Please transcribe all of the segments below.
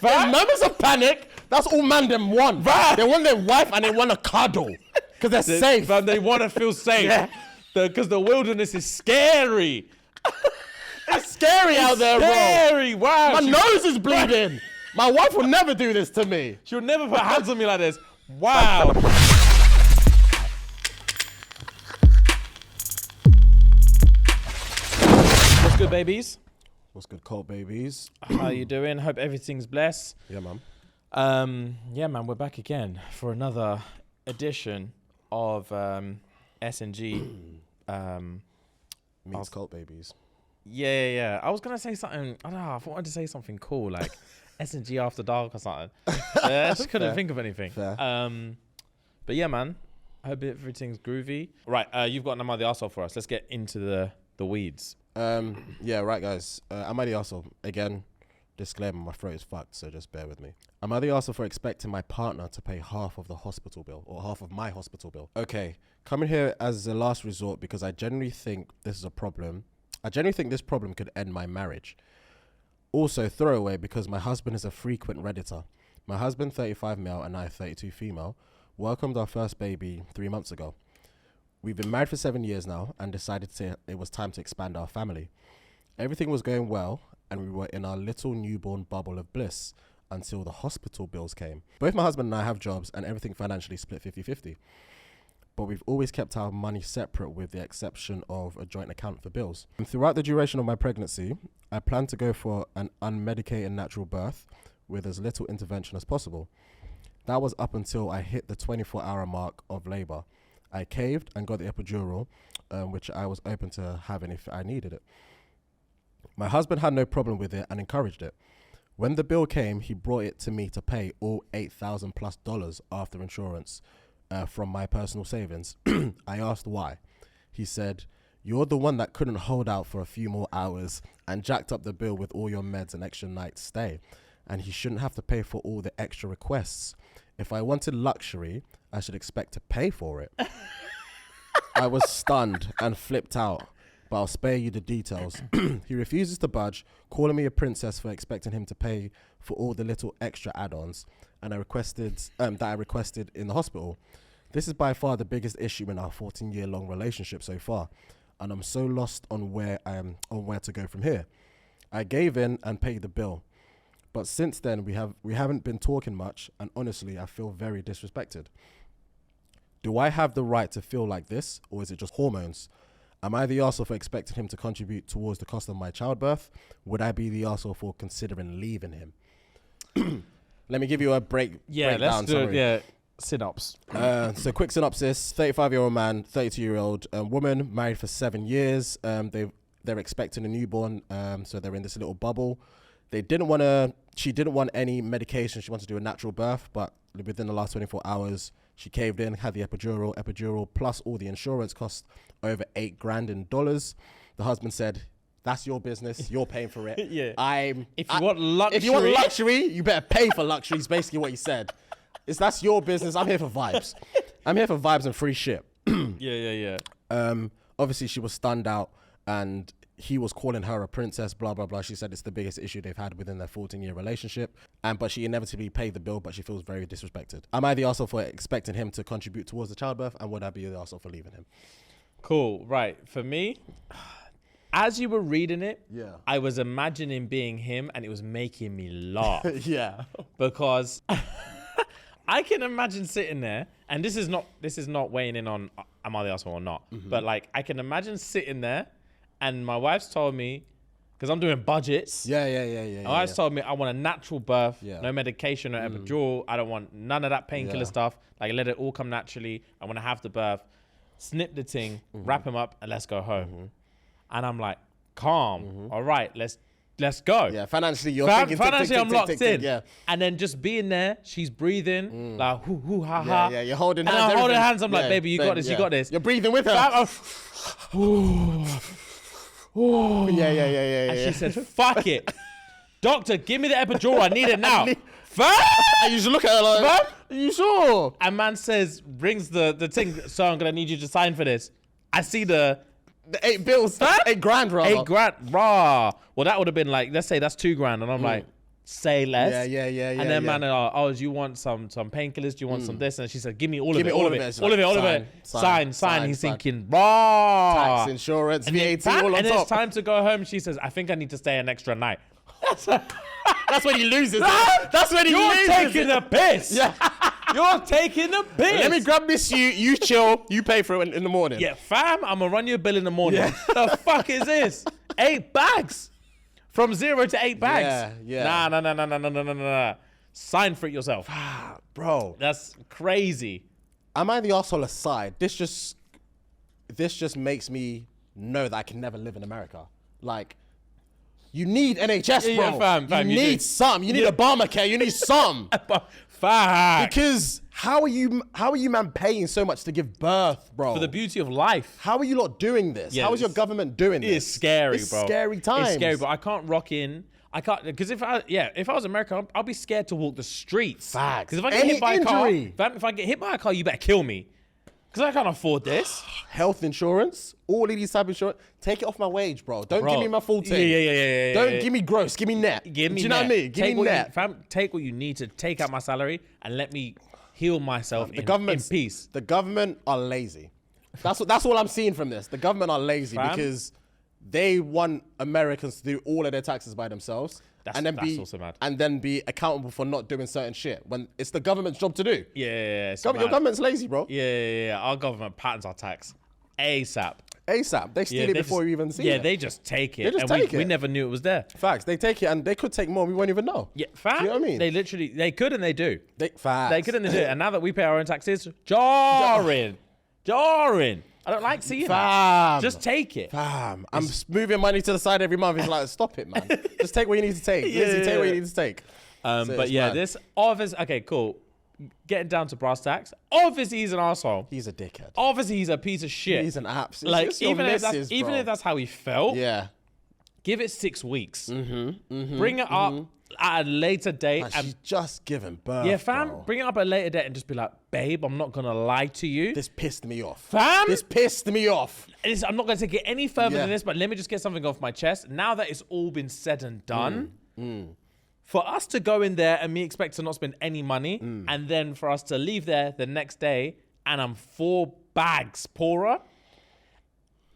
In moments of panic, that's all man them want. They want their wife and they want a cuddle. Because they're safe. But they want to feel safe. Because the wilderness is scary. It's scary out there, bro. Scary, wow. My nose is bleeding. My wife would never do this to me. She would never put hands on me like this. Wow. What's good, babies? What's good, Colt babies? How you doing? Hope everything's blessed. Yeah, man. Yeah, man, we're back again for another edition of SNG. Meets Colt babies. Yeah. I was gonna say something. I don't know. I wanted to say something cool, like SNG After Dark or something. I just couldn't think of anything. Fair. But yeah, man. I hope everything's groovy. Right, you've got Am I the Arsehole for us. Let's get into the weeds. Yeah, right, guys. Am I the arsehole? Again, disclaimer, my throat is fucked, so just bear with me. Am I the arsehole for expecting my partner to pay half of the hospital bill or half of my hospital bill? Okay, coming here as a last resort because I genuinely think this is a problem. I genuinely think this problem could end my marriage. Also, throwaway because my husband is a frequent Redditor. My husband, 35 male, and I, 32 female, welcomed our first baby 3 months ago. We've been married for 7 years now and decided it was time to expand our family. Everything was going well and we were in our little newborn bubble of bliss until the hospital bills came. Both my husband and I have jobs and everything financially split 50-50. But we've always kept our money separate with the exception of a joint account for bills. And throughout the duration of my pregnancy, I plan to go for an unmedicated natural birth with as little intervention as possible. That was up until I hit the 24-hour mark of labor. I caved and got the epidural, which I was open to having if I needed it. My husband had no problem with it and encouraged it. When the bill came, he brought it to me to pay all $8,000+ after insurance from my personal savings. I asked why. He said, "You're the one that couldn't hold out for a few more hours and jacked up the bill with all your meds and extra night stay. And he shouldn't have to pay for all the extra requests. If I wanted luxury, I should expect to pay for it." I was stunned and flipped out, but I'll spare you the details. He refuses to budge, calling me a princess for expecting him to pay for all the little extra add-ons and I requested in the hospital. This is by far the biggest issue in our 14-year-long relationship so far, and I'm so lost on where to go from here. I gave in and paid the bill. But since then, we haven't been talking much, and honestly, I feel very disrespected. Do I have the right to feel like this, or is it just hormones? Am I the arsehole for expecting him to contribute towards the cost of my childbirth? Would I be the arsehole for considering leaving him? Let me give you a breakdown. Let's do it. Yeah, synopsis. So quick synopsis: 35-year-old man, 32-year-old woman, married for 7 years. They're expecting a newborn, so they're in this little bubble. She didn't want any medication. She wanted to do a natural birth, but within the last 24 hours, she caved in, had the epidural plus all the insurance cost over $8,000 in dollars. The husband said, "That's your business. You're paying for it." Yeah. If you want luxury, you better pay for luxury. Is basically what he said. That's your business. I'm here for vibes. I'm here for vibes and free shit. Yeah. Obviously, she was stunned out and he was calling her a princess, blah, blah, blah. She said it's the biggest issue they've had within their 14-year relationship. But she inevitably paid the bill, but she feels very disrespected. Am I the arsehole for expecting him to contribute towards the childbirth? And would I be the arsehole for leaving him? Cool. Right. For me, as you were reading it, yeah, I was imagining being him and it was making me laugh. Yeah. Because I can imagine sitting there, and this is not weighing in on am I the arsehole or not, but like I can imagine sitting there. And my wife's told me, because I'm doing budgets. Yeah. My wife's told me I want a natural birth, Yeah. no medication, no epidural. I don't want none of that painkiller stuff. Like, let it all come naturally. I want to have the birth, snip the thing, wrap him up, and let's go home. And I'm like, calm. All right, let's go. Yeah, financially, you're thinking. Financially, I'm locked in. Yeah. And then just being there, she's breathing, like, hoo, ha, ha. Yeah, you're holding hands. And I'm holding hands. I'm like, baby, you got this, you got this. You're breathing with her. Yeah. And she said, "Fuck it, doctor, give me the epidural. I need it now." And you should look at her like, "Are you sure?" And man says, brings the thing. "So I'm gonna need you to sign for this." I see the 8 bills, $8,000 rather. $8,000, raw. Well, that would have been like, let's say that's $2,000, and I'm like, say less. Yeah. And then man, do you want some painkillers? Do you want some this? And she said, give me all of it, all of it. Sign. He's thinking, raw. Tax, insurance, VAT, all on and top. it's time to go home. She says, I think I need to stay an extra night. That's when he loses. That's when he loses. You're taking a piss. Yeah. You're taking a piss. Let me grab this. You chill. You pay for it in the morning. Yeah, fam, I'm gonna run you a bill in the morning. Yeah. The fuck is this? 8 bags. From 0 to 8 bags. Yeah. Nah. Sign for it yourself. Bro. That's crazy. Am I the arsehole aside? This just makes me know that I can never live in America. Like, you need NHS, bro. Yeah, fam, you need some. You need Obamacare. You need some. Fact. Because how are you man paying so much to give birth, bro? For the beauty of life. How are you lot doing this? Yeah, how is your government doing this? It's scary, it's bro. Scary times. It's scary, but I can't rock in. I can't, because if I was American, I'll be scared to walk the streets. Facts. Because if I get hit by a car, if I get hit by a car, you better kill me. Because I can't afford this. Health insurance, all of these type of insurance, take it off my wage, bro. Don't give me my full thing. Yeah. Don't give me gross, give me net. Give me Do you know what I mean? Give me net. Take what you need to take out my salary and let me heal myself in peace. The government are lazy. That's all I'm seeing from this. The government are lazy because they want Americans to do all of their taxes by themselves. That's also mad. And then be accountable for not doing certain shit when it's the government's job to do. Yeah. Your government's lazy, bro. Yeah. Our government patterns our tax ASAP. They steal it before you even see it. Yeah, they just take it. They just take it. We never knew it was there. Facts. They take it and they could take more. We won't even know. Yeah, facts. Do you know what I mean? They could and they do. Facts. They could and they do. And now that we pay our own taxes, jarring. I don't like seeing that. Just take it. Fam, I'm moving money to the side every month. It's like, stop it, man. Just take what you need to take. Take what you need to take. But yeah, this office. Okay, cool. Getting down to brass tacks. Obviously, he's an arsehole. He's a dickhead. Obviously, he's a piece of shit. He's an absolute. Like even if that's how he felt. Yeah. Give it 6 weeks. Bring it up at a later date. And she's just given birth. Yeah, fam. Bro. Bring it up at a later date and just be like, babe, I'm not gonna lie to you. This pissed me off. Fam. This pissed me off. I'm not gonna take it any further than this, but let me just get something off my chest. Now that it's all been said and done, for us to go in there and me expect to not spend any money, and then for us to leave there the next day and I'm 4 bags poorer.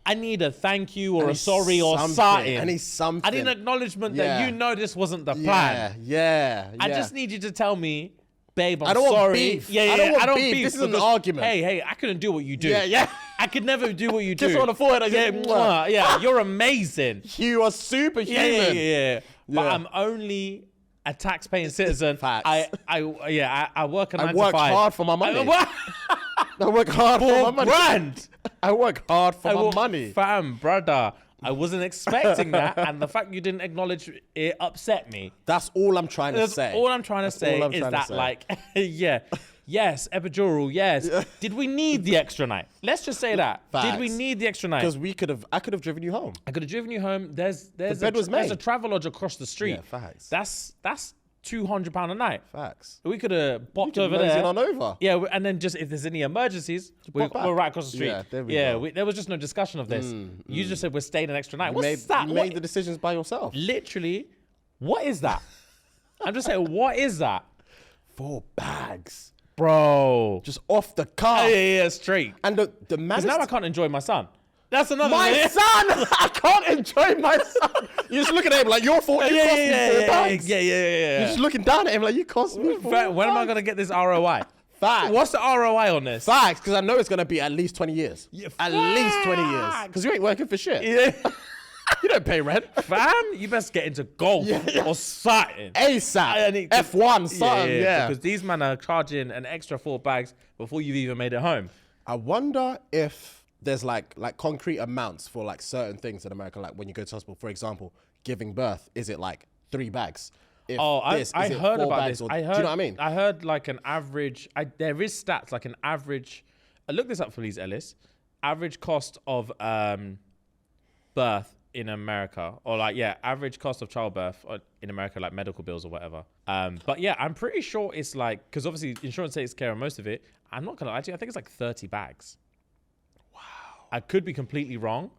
I need a thank you or a sorry or something. I need something. I need an acknowledgement that this wasn't the plan. Yeah. I just need you to tell me, babe, I don't sorry. want beef. Yeah, I don't want beef. This is an argument. Hey, I couldn't do what you do. Yeah. I could never do what you do. Kiss her on the forehead. Yeah, you're amazing. You are superhuman. Yeah. But I'm only a tax-paying citizen. Facts. I work a 9 to 5. I work hard for my money. I work hard for my money. I work hard for my money. Fam, brother, I wasn't expecting that. And the fact you didn't acknowledge it upset me. That's all I'm trying to say. All I'm trying to say is that, like, yes, epidural, yes. Yeah. Did we need the extra night? Let's just say that. Facts. Did we need the extra night? Because I could have driven you home. I could have driven you home. There's the bed was made. There's a Travelodge across the street. Yeah, facts. That's £200 a night. Facts. We could have bopped over there. On over. Yeah, and then just if there's any emergencies, we're right across the street. Yeah, there we go. There was just no discussion of this. You just said we're staying an extra night. What's that? You made the decisions by yourself. Literally, what is that? I'm just saying, what is that? 4 bags. Bro. Just off the car. Yeah, straight. And the man. Because now I can't enjoy my son. That's another my thing. son. I can't enjoy my son. You just looking at him like you're 4 bags. Yeah. You're just looking down at him like you cost me 4 bags. When am I gonna get this ROI? Facts. What's the ROI on this? Facts, because I know it's gonna be at least 20 years. Yeah, at least 20 years. Because you ain't working for shit. Yeah. You don't pay rent. Fam, you best get into golf or something. ASAP. F1, something. Yeah. Because these men are charging an extra 4 bags before you've even made it home. I wonder if there's like concrete amounts for like certain things in America, like when you go to hospital, for example, giving birth, is it like 3 bags? I heard about this. Do you know what I mean? I heard like an average, there is stats like an average, look this up please, Ellis. Average cost of birth in America, or like, average cost of childbirth in America, like medical bills or whatever. But yeah, I'm pretty sure it's like, because obviously insurance takes care of most of it. I'm not gonna lie to you, I think it's like 30 bags. Wow. I could be completely wrong.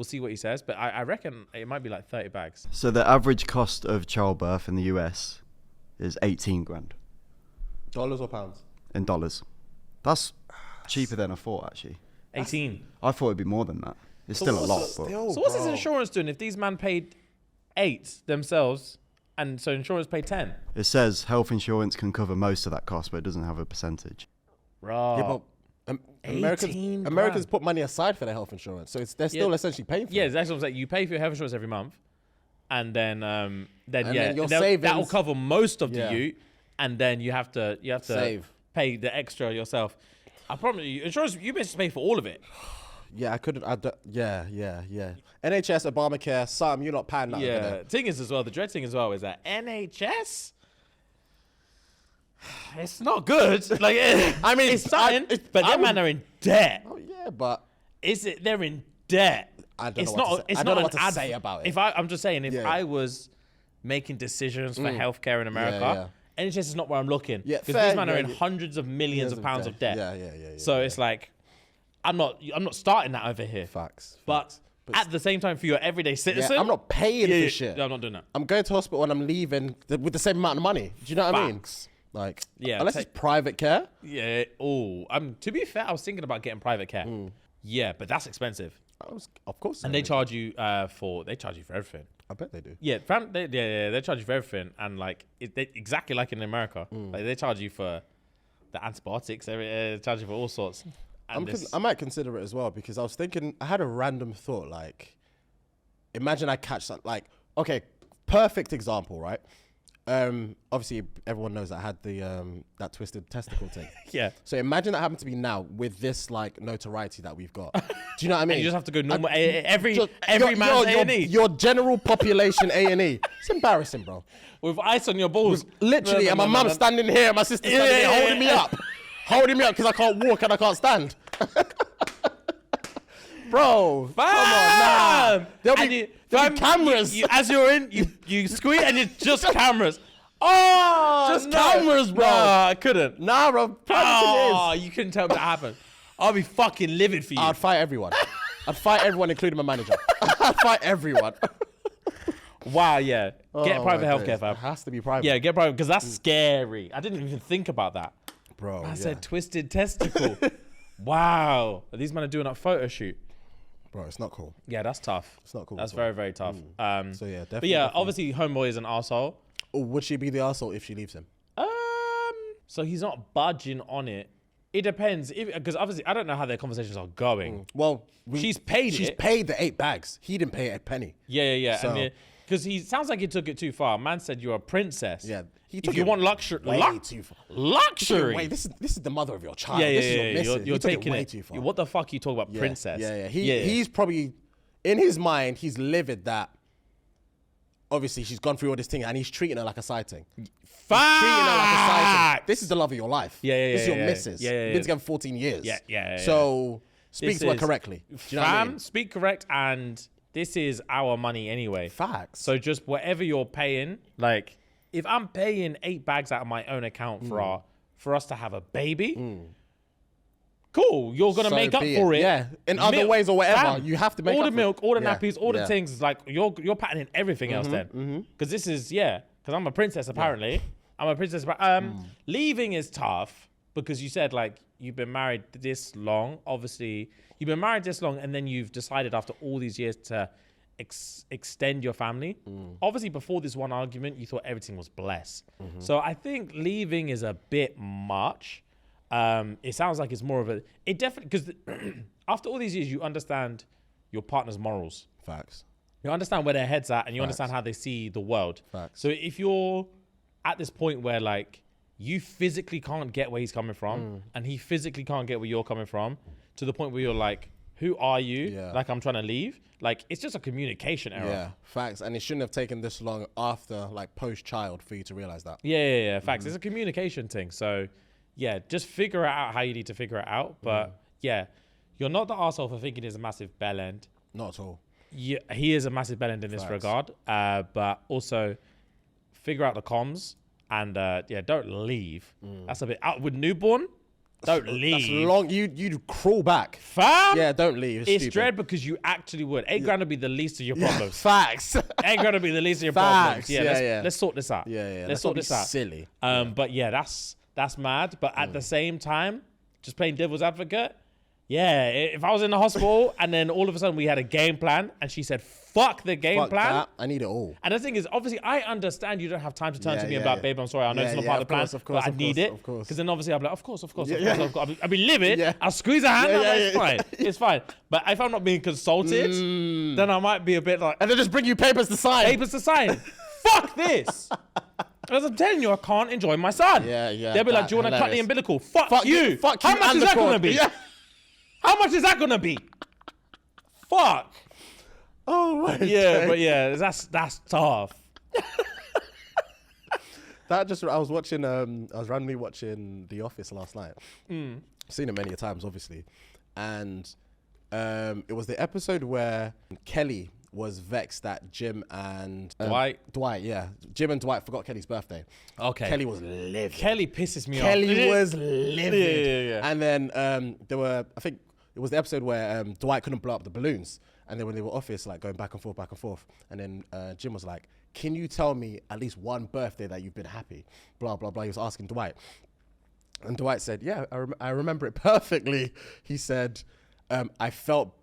We'll see what he says, but I reckon it might be like 30 bags. So the average cost of childbirth in the US is 18 grand Dollars or pounds? in dollars. That's cheaper than I thought, actually. 18. I thought it'd be more than that. It's still a lot. But So what's his insurance doing if these man paid 8 themselves and so insurance paid 10? it says health insurance can cover most of that cost, but it doesn't have a percentage. Bro. Yeah, but Americans 18 put money aside for their health insurance, so they're still essentially paying for Yeah, it. that's what I'm saying. You pay for your health insurance every month, and then your that will savings- cover most of Yeah. the ute, and then you have to Save. pay the extra yourself. I promise you, insurance you basically pay for all of it. Yeah, I couldn't. Yeah. NHS, Obamacare, something you're not paying that. Yeah, thing is as well. The dread thing as well is that NHS. It's not good. Like, I mean, it's something, but I them man would- are in debt. Oh yeah, but They're in debt. I don't It's know what not. to say. It's I don't know not what an to say about it. If I'm just saying, if Yeah. I was making decisions for healthcare in America, NHS is not where I'm looking. Yeah, because fair, these men are yeah, in yeah. hundreds of millions of pounds of debt. Yeah. So it's like, I'm not starting that over here. Facts. But at the same time, for your everyday Yeah, citizen, I'm not paying yeah, for shit. No, I'm not doing that. I'm going to hospital and I'm leaving with the same amount of money. Do you know what I mean? Facts. Like, Yeah, unless it's private care. Yeah. Oh, to be fair, I was thinking about getting private care. Yeah, but that's expensive, Of course. and they charge you for everything. I bet they do. Yeah, they charge you for everything, and like exactly like in America, like they charge you for the antibiotics, they charge you for all sorts. And I might consider it as well because I was thinking, I had a random thought, like, imagine I catch that, like, okay, perfect example, right? Obviously everyone knows I had the that twisted testicle thing. Yeah. So imagine that happened to me now with this like notoriety that we've got. Do you know what I mean? And you just have to go normal. Every Just- man's A&E your general population A&E. It's embarrassing, bro. with ice on your balls. Literally, and my mum's standing here, and my sister's standing here, holding me up because I can't walk and I can't stand. Bro, come on, nah. There'll be cameras. As you're in, you squeeze and it's just cameras. Oh, Just cameras, bro. No, I couldn't. Nah, bro. Oh, you couldn't tell me that happened. I'll be fucking livid for you. I'd fight everyone. I'd fight everyone, including my manager. I'd fight everyone. Wow, yeah. Get Oh, private my healthcare, days. fam. It has to be private. Yeah, get private because that's scary. I didn't even think about that. Bro. I said twisted testicle. Wow. These men are doing a photo shoot. Bro, it's not cool. Yeah, that's tough. It's not cool. That's at very, very tough. So yeah, But definitely. yeah, obviously, homeboy is an arsehole. Or would she be the arsehole if she leaves him? So he's not budging on it. It depends, because obviously I don't know how their conversations are going. Well, She's paid She's it. paid the 8 bags. He didn't pay a penny. Yeah. So- Because he sounds like he took it too far. Man said you're a princess. Yeah, he If took you it want luxury, way too far. luxury. Wait, this is the mother of your child. Yeah. This is your missus. You're He took taking it way it. too far. What the fuck you talk about, Yeah, princess? Yeah. He's probably in his mind. He's livid that obviously she's gone through all this thing and he's treating her like a side thing. Fact. Treating her like a side thing. This is the love of your life. Yeah. This is your yeah. missus. Yeah. Been together 14 years. Yeah. So speak This to her is- correctly. Do you know what I mean? Speak correct, and this is our money anyway. Facts. So just whatever you're paying, like if I'm paying 8 bags out of my own account for us to have a baby, cool. You're gonna So make up be for it. Yeah. In other Milk, ways or whatever, fam. you have to make all up the for milk, it. all the Yeah, nappies, all the yeah. things. Like you're patterning everything else then, because this is because I'm a princess apparently. I'm a princess. Leaving is tough because you said like you've been married this long. Obviously, you've been married this long, and then you've decided after all these years to extend your family. Obviously, before this one argument, you thought everything was blessed. So I think leaving is a bit much. It sounds like it's more of a. It definitely because after all these years, you understand your partner's morals. Facts. You understand where their head's at, and you understand how they see the world. Facts. So if you're at this point where like you physically can't get where he's coming from, and he physically can't get where you're coming from, to the point where you're like, "Who are you?" Yeah. Like I'm trying to leave. Like it's just a communication error. Yeah, facts. And it shouldn't have taken this long after, like, post-child for you to realize that. Yeah. Facts. It's a communication thing. So yeah, just figure out how you need to figure it out. But yeah, you're not the arsehole for thinking he's a massive bell end. Not at all. Yeah, he is a massive bell end in this regard. But also figure out the comms and don't leave. That's a bit out with newborn. Don't That's leave. long. You'd crawl back. Fam? Yeah, don't leave. It's stupid. dread because you actually would. $8 would be the least of your problems. Facts. $8 would be the least of your Facts. problems. Yeah, Yeah, let's sort this out. Yeah. Let's sort this out. Silly. But yeah, that's mad. But at the same time, just playing devil's advocate. Yeah, if I was in the hospital and then all of a sudden we had a game plan and she said, fuck the game Fuck plan. that. I need it all. And the thing is, obviously, I understand you don't have time to turn to me and be like, babe, I'm sorry, I know it's not part of the plan, but I need it. Because then obviously I'll be like, of course. I'll be livid. Yeah. I'll squeeze a hand. It's fine. Yeah. It's fine. But if I'm not being consulted, then I might be a bit like, And then just bring you papers to sign. papers to sign. Fuck this. As I'm telling you, I can't enjoy my son. Yeah. They'll be like, do you want to cut the hilarious. umbilical? Fuck you. Fuck How you much and is the that going to cord. be? Yeah. How much is that going to be? Fuck. Oh my Yeah, God. but yeah, that's tough. I was watching. I was randomly watching The Office last night. Seen it many times, obviously, and it was the episode where Kelly was vexed that Jim and Dwight, yeah, Jim and Dwight forgot Kelly's birthday. Okay. Kelly was livid. Kelly pisses me off. Kelly was livid. Yeah. And then there were, I think it was the episode where Dwight couldn't blow up the balloons. And then when they were office, like going back and forth. And then Jim was like, can you tell me at least one birthday that you've been happy? Blah, blah, blah. He was asking Dwight. And Dwight said, yeah, I remember it perfectly. He said, I felt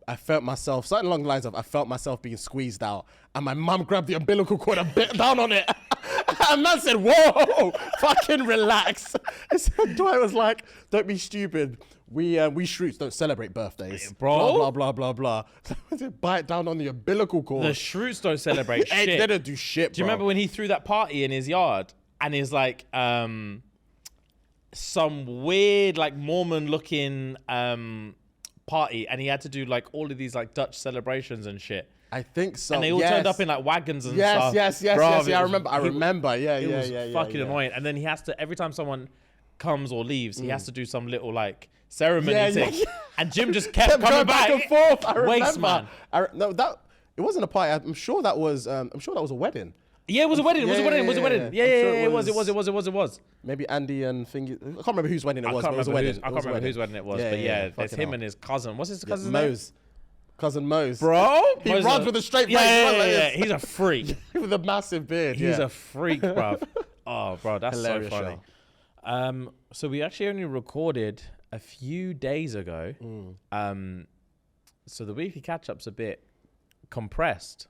myself, something along the lines of, I felt myself being squeezed out. And my mum grabbed the umbilical cord and bit down on it. And man said, whoa, fucking relax. Dwight was like, don't be stupid. We Shxtsngigs don't celebrate birthdays. Bro. Blah, blah, blah. Bite down on the umbilical cord. The Shxtsngigs don't celebrate shit. They don't do shit, Do you remember when he threw that party in his yard and he's like some weird like Mormon looking party and he had to do like all of these like Dutch celebrations and shit. I think so. And they all turned up in like wagons and stuff. Yes. Bro, Yeah, I remember. Yeah, It was yeah. fucking annoying. And then he has to, every time someone comes or leaves, he has to do some little like ceremony thing. Yeah. And Jim just kept coming back and forth. I remember. Waste man. No, that it wasn't a party. I'm sure that was a wedding. Yeah, it was a wedding. It was a wedding. It was a wedding. Yeah, it was. Maybe Andy and Thingy. I can't remember whose wedding it was. I But it was a wedding. can't remember whose wedding it was. But yeah, there's him and his cousin. What's his cousin's name? Mose. Cousin Mose. Bro, He runs with a straight face. Yeah. He's a freak. With a massive beard. He's a freak, bruv. Oh, bro, that's Hilarious so funny. So we actually only recorded a few days ago. So the weekly catch-up's a bit compressed.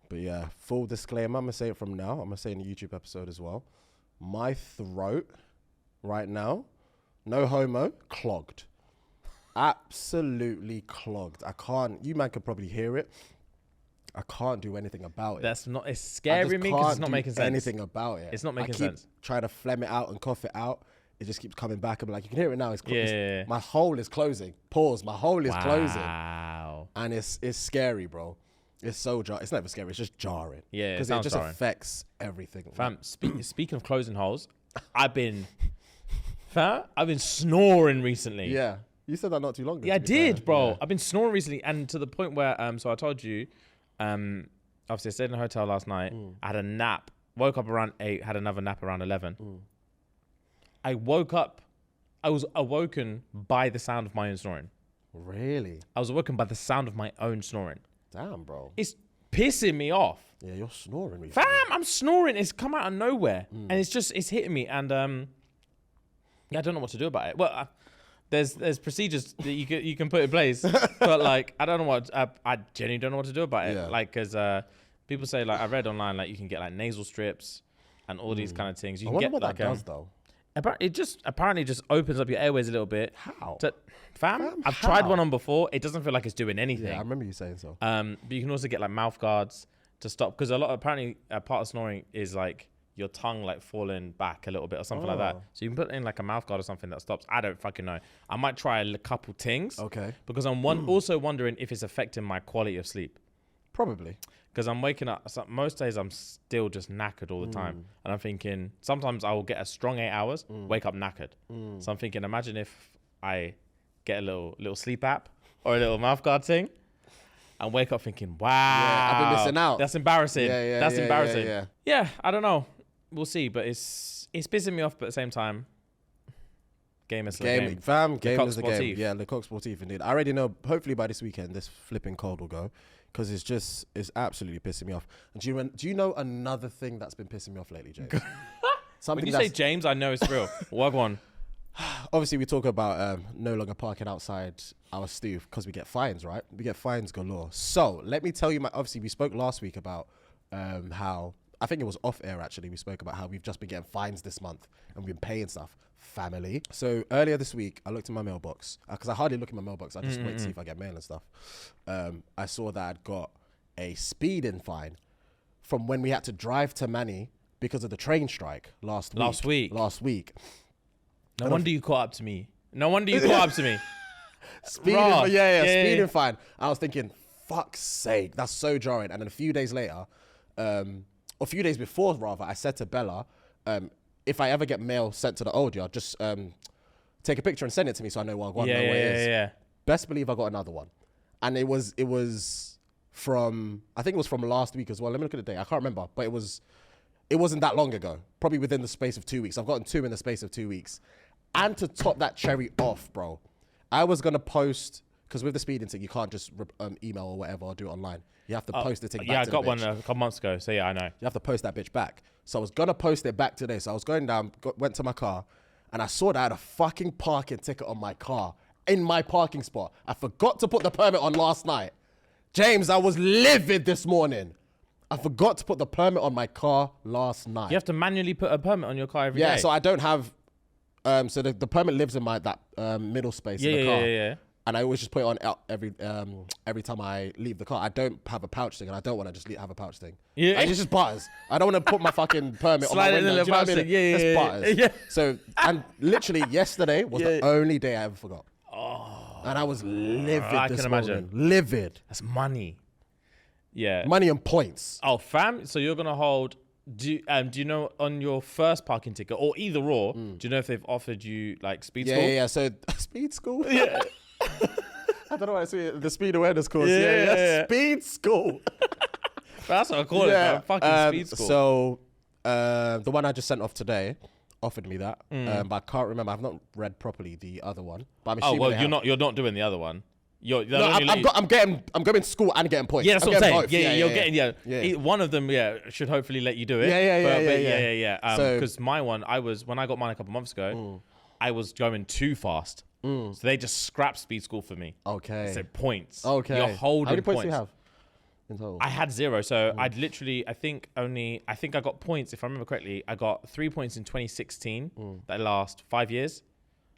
But yeah, full disclaimer. I'm going to say it from now. I'm going to say it in the YouTube episode as well. My throat right now, no homo, clogged. Absolutely clogged. I can't, you man could probably hear it. I can't do anything about it. That's not, it's scaring me because it's not making sense. Anything about it. It's not making I sense. keep trying to phlegm it out and cough it out. It just keeps coming back. I'm like, you can hear it now. It's Yeah. my hole is closing. Pause. My hole is closing. Wow. And it's scary, bro. It's so it's not even scary. It's just jarring. Yeah, it because sounds just jarring. affects everything. Fam, speaking of closing holes, I've been snoring recently. Yeah, you said that not too long ago. Yeah, I to be fair. did, bro. Yeah. I've been snoring recently, and to the point where, so I told you, obviously I stayed in a hotel last night. I had a nap. Woke up around 8. Had another nap around 11. I woke up. I was awoken by the sound of my own snoring. Really? I was awoken by the sound of my own snoring. Damn, bro. It's pissing me off. Yeah, you're snoring. Recently. Fam, I'm snoring. It's come out of nowhere, and it's hitting me. And yeah, I don't know what to do about it. Well, there's procedures that you can put in place, but like I don't know what I genuinely don't know what to do about it. Yeah. Like, because people say, like, I read online, like you can get like nasal strips and all these kind of things. You I can wonder get what like that does, though. It apparently just opens up your airways a little bit. How? Fam, I've tried one on before. It doesn't feel like it's doing anything. Yeah, I remember you saying so. But you can also get like mouth guards to stop, because apparently part of snoring is like your tongue like falling back a little bit or something like that. So you can put in like a mouth guard or something that stops. I don't fucking know. I might try a couple things. Okay. Because I'm also wondering if it's affecting my quality of sleep. Probably. Because I'm waking up, most days I'm still just knackered all the time. And I'm thinking, sometimes I will get a strong 8 hours, wake up knackered. So I'm thinking, imagine if I get a little sleep app or a little mouth guard thing and wake up thinking, wow. Yeah, I've been missing out. That's embarrassing. That's embarrassing. Yeah. I don't know. We'll see. But it's pissing me off, but at the same time, game is the game. Fam, game Coq is the game. Sportif. Yeah, Le Coq Sportif, indeed. I already know, hopefully by this weekend, this flipping cold will go. Because it's absolutely pissing me off. And do you know another thing that's been pissing me off lately, James? When you say James, I know it's real. Wagwan. Obviously, we talk about no longer parking outside our stoop because we get fines, right? We get fines galore. So let me tell you, obviously, we spoke last week about how, I think it was off air actually, we spoke about how we've just been getting fines this month and we've been paying stuff. Family. So earlier this week, I looked in my mailbox because I hardly look in my mailbox. I just wait to see if I get mail and stuff. I saw that I'd got a speeding fine from when we had to drive to Manny because of the train strike last week. No wonder you caught up to me. Speeding fine. I was thinking, fuck's sake, that's so jarring. And then a few days later, or a few days before rather, I said to Bella, if I ever get mail sent to the old yard, just take a picture and send it to me so I know what it is. Yeah. Best believe I got another one. And it was from, I think it was from last week as well. Let me look at the date. I can't remember, but it wasn't that long ago. Probably within the space of 2 weeks. I've gotten 2 in the space of 2 weeks. And to top that cherry off, bro, I was going to post, because with the speeding thing, you can't just email or whatever or do it online. You have to post the thing back to the bitch. Yeah, I got one a couple months ago, so yeah, I know. You have to post that bitch back. So I was going to post it back today. So I was going down, went to my car, and I saw that I had a fucking parking ticket on my car in my parking spot. I forgot to put the permit on last night. James, I was livid this morning. I forgot to put the permit on my car last night. You have to manually put a permit on your car every day. Yeah, so I don't have... so the permit lives in that middle space in the car. Yeah. And I always just put it on out every time I leave the car. I don't have a pouch thing, and I don't want to just have a pouch thing. Yeah. It's just butters. I don't want to put my fucking permit on my Slide it in window. the Do you know what I pouch mean? thing. Yeah. It's butters. Yeah. So, and literally yesterday was the only day I ever forgot. Oh. And I was livid this morning. Imagine. Livid. That's money. Yeah. Money and points. Oh, fam. So you're going to hold... Do you know on your first parking ticket, or either or, do you know if they've offered you like speed school? Yeah. So speed school? Yeah. I don't know why I see it. The speed awareness course. Yeah. Speed school. That's what I call it, man. Fucking speed school. So the one I just sent off today offered me that, but I can't remember. I've not read properly the other one. But I'm assuming you're not doing the other one. I'm going to school and getting points. Yeah, that's what I'm saying. Both. You're getting one of them. Yeah, should hopefully let you do it. Yeah. Because my one, when I got mine a couple months ago, I was going too fast. So they just scrapped speed school for me. Okay. So points. Okay. You're holding How many points points. do you have in total? I had 0. So I'd literally, I think I got points, if I remember correctly. I got 3 points in 2016 that last 5 years.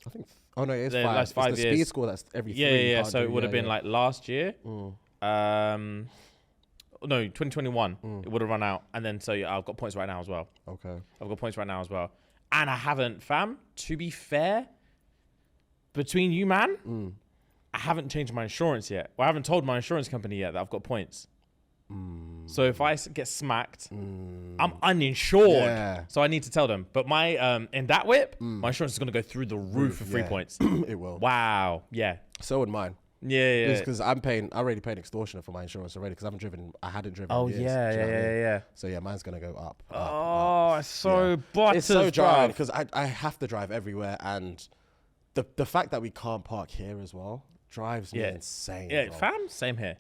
I think. Oh no, it's The 5. last 5 it's the years. speed score that's every 3. Yeah. So it would have been like last year. No, 2021. It would have run out, and then I've got points right now as well. Okay. I've got points right now as well, and I haven't, fam. To be fair, between you, man, I haven't changed my insurance yet. Well, I haven't told my insurance company yet that I've got points. So if I get smacked, I'm uninsured. Yeah. So I need to tell them. But my in that whip, my insurance is going to go through the roof for 3 points. It will. Wow. Yeah. So would mine. Yeah. Because I already paid extortionate for my insurance already because I hadn't driven. Oh, in years, yeah. So yeah, mine's going to go up. It's so butters, it's so dry because I have to drive everywhere, and the fact that we can't park here as well drives me insane. Yeah, bro. fam, same here.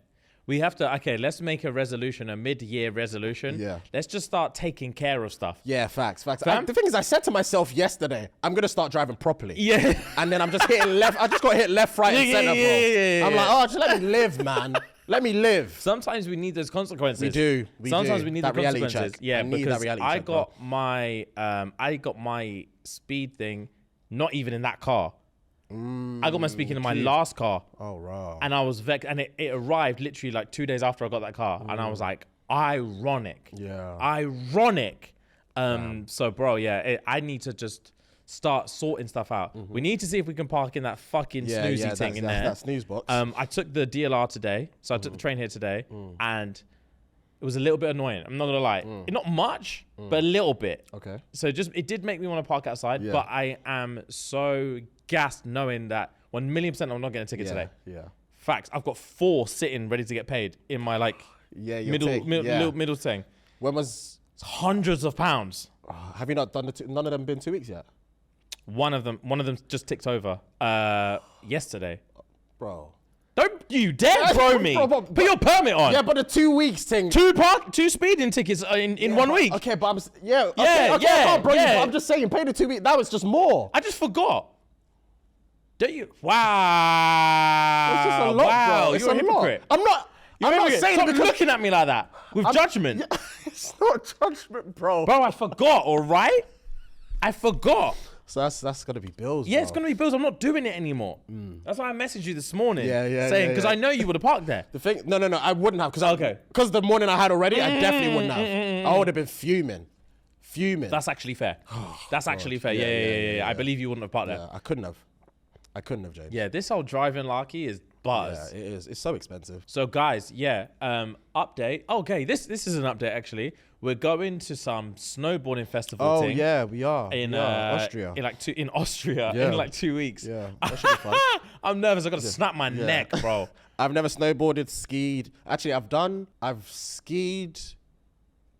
We have to, let's make a resolution, a mid-year resolution. Yeah. Let's just start taking care of stuff. Yeah, facts. The thing is, I said to myself yesterday, I'm going to start driving properly. Yeah. And then I'm just hitting left. I just got to hit left, right, and center, bro. Yeah. I'm like, just let me live, man. Let me live. Sometimes we need those consequences. We do. Sometimes we need that the reality consequences. check. Yeah, because I got my speed thing not even in that car. I got my speaking in my last car. Oh, right. And I was vexed, and it arrived literally like 2 days after I got that car, and I was like, ironic. Yeah. Ironic. So, bro, I need to just start sorting stuff out. We need to see if we can park in that fucking snoozy thing in there. That snooze box. I took the DLR today, so I took the train here today, and it was a little bit annoying. I'm not gonna lie. Not much, but a little bit. Okay. So it did make me want to park outside, but I am so gassed knowing that 1,000,000% I'm not getting a ticket today. Yeah. Facts. I've got 4 sitting ready to get paid in my middle thing. When was? It's hundreds of pounds. Have you not done none of them been 2 weeks yet? One of them just ticked over yesterday. Bro. Don't you dare throw me. Bro, Put your permit on. Yeah, but the 2 weeks thing. Two speeding tickets in 1 week. Okay, but I'm okay, Yeah, I can't bro you, yeah. but I'm just saying, pay the 2 weeks. That was just more. I just forgot. Don't you? Wow. It's just a lot, wow. bro. It's You're a hypocrite. I'm not saying Stop because looking at me like that with judgment. Yeah, it's not judgment, bro. Bro, I forgot, all right? I forgot. So that's gonna be bills. Yeah, bro. it's going to be bills. I'm not doing it anymore. That's why I messaged you this morning. Yeah, saying, yeah, because yeah. I know you would have parked there. The thing, no, I wouldn't have, Okay. because the morning I had already, I definitely wouldn't have. I would have been fuming. That's actually fair. That's actually fair. Yeah. I believe you wouldn't have parked there. Yeah, I couldn't have, James. Yeah, this whole driving larky is buzz. Yeah, it is. It's so expensive. So guys, update. Okay, this is an update actually. We're going to some snowboarding festival Oh thing yeah, we are. in Austria. in Austria Yeah. in like 2 weeks. Yeah, that should be fun. I'm nervous. I got to snap my neck, bro. I've never snowboarded, skied. Actually, I've skied,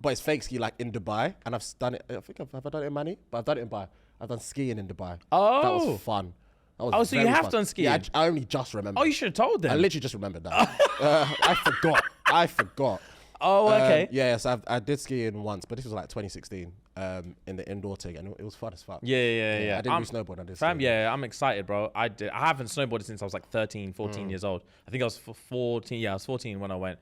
but it's fake ski, like in Dubai, and I've done it. I think have I done it in Mani? But I've done it in Dubai. I've done skiing in Dubai. That Oh. was fun. That was Oh, so you very have fun. done skiing? Yeah, I only just remembered. Oh, you should have told them. I literally just remembered that. I forgot. Oh, okay. Yeah, so I did skiing once, but this was like 2016 in the indoor thing, and it was fun as fuck. Yeah. I didn't do snowboard. I did Fam, skiing. yeah, I'm excited, bro. I haven't snowboarded since I was like 13, 14 years old. I think I was 14. Yeah, I was 14 when I went.